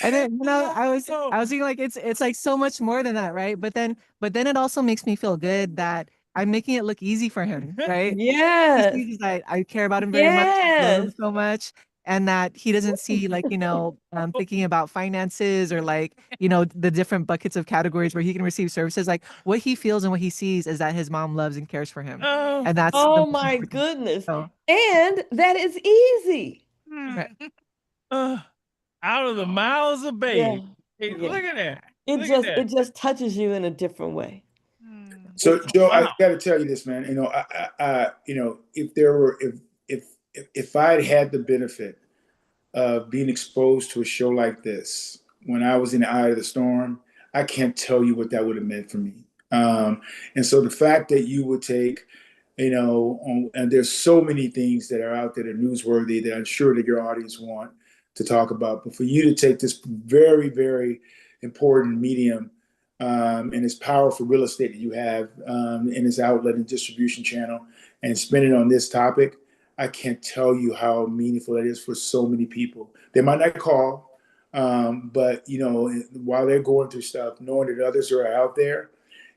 And then, I was thinking like it's like so much more than that, right? But then it also makes me feel good that I'm making it look easy for him, right? Yes. He's like, I care about him very much. I love him Yes. so much. And that he doesn't see like, thinking about finances or like, the different buckets of categories where he can receive services. Like what he feels and what he sees is that his mom loves and cares for him. Oh, And that's the Oh most my important. goodness. So, And that is easy. right. out of the mouths of Yeah. babes. Hey, Yeah. look at that. It Look just at that. it just touches you in a different way. So, Joe, I Wow. got to tell you this, man. If there were, if I had had the benefit of being exposed to a show like this when I was in the eye of the storm, I can't tell you what that would have meant for me. And so the fact that you would take, and there's so many things that are out there that are newsworthy that I'm sure that your audience want to talk about, but for you to take this very, very important medium and this powerful real estate that you have in this outlet and distribution channel and spend it on this topic, I can't tell you how meaningful that is for so many people. They might not call, but while they're going through stuff, knowing that others are out there,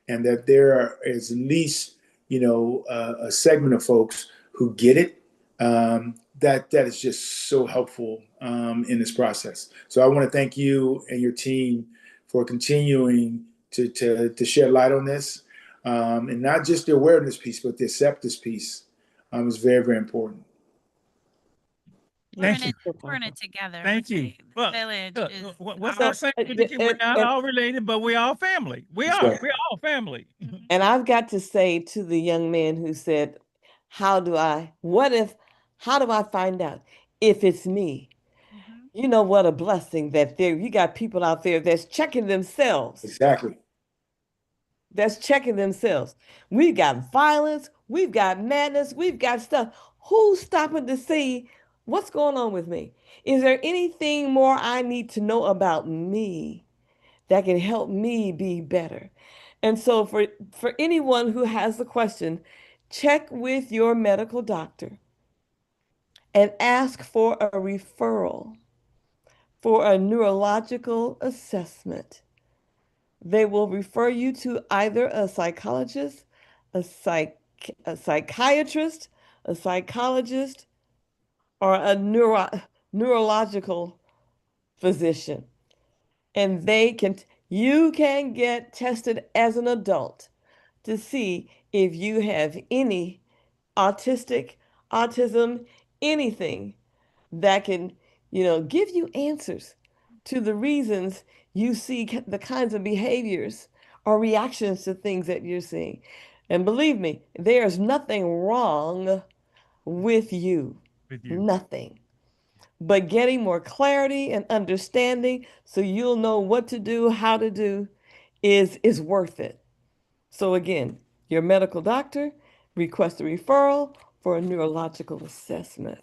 and that there is at least a segment of folks who get it. That is just so helpful in this process. So I want to thank you and your team for continuing to shed light on this, and not just the awareness piece, but the acceptance piece is very, very important. Thank you. We're in it together. Thank you. The Well, village look, is what's So, that saying? We're not all related, but we all family. We That's are. right. We're all family. and I've got to say to the young man who said, how do I find out if it's me? You know what a blessing that you got people out there that's checking themselves. Exactly. That's checking themselves. We've got violence, we've got madness, we've got stuff. Who's stopping to see what's going on with me? Is there anything more I need to know about me that can help me be better? And so for anyone who has the question, check with your medical doctor and ask for a referral for a neurological assessment. They will refer you to either a psychologist, a psychiatrist, a psychologist, or a neurological physician. And you can get tested as an adult to see if you have any autism, anything that can, give you answers to the reasons you see the kinds of behaviors or reactions to things that you're seeing. And believe me, there's nothing wrong with you. With you. Nothing. But getting more clarity and understanding so you'll know what to do, how to do is worth it. So again, your medical doctor, request a referral for a neurological assessment.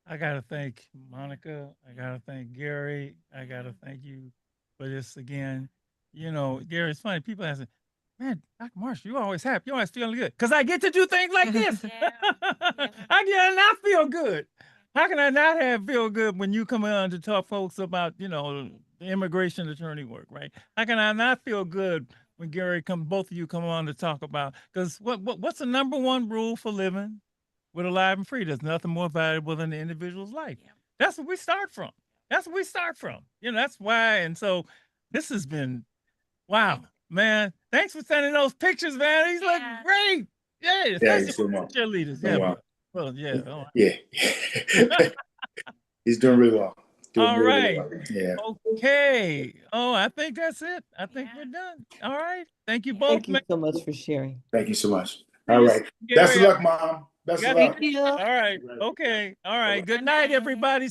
I gotta thank Monica. I gotta thank Gary. I gotta thank you for this again. Gary, it's funny. People ask, man, Dr. Marshall, you always happy. You always feeling good. Because I get to do things like this. I feel good. How can I not feel good when you come on to talk folks about, the immigration attorney work, right? How can I not feel good when both of you come on to talk about, because what's the number one rule for living with alive and free? There's nothing more valuable than the individual's life. Yeah. That's what we start from. That's why. And so this has been, wow, man. Thanks for sending those pictures, man. These look great. Yeah, especially He's doing well. cheerleaders. Doing well. Well, yeah. Oh. Yeah. He's doing really well. All right. Well. Yeah. Okay. Oh, I think that's it. I think we're done. All right. Thank you both. Thank you so much for sharing. Thank you so much. All right. Gary, Best of luck, Mom. Best of luck. Thank you. All right. Okay. All right. Good night, everybody.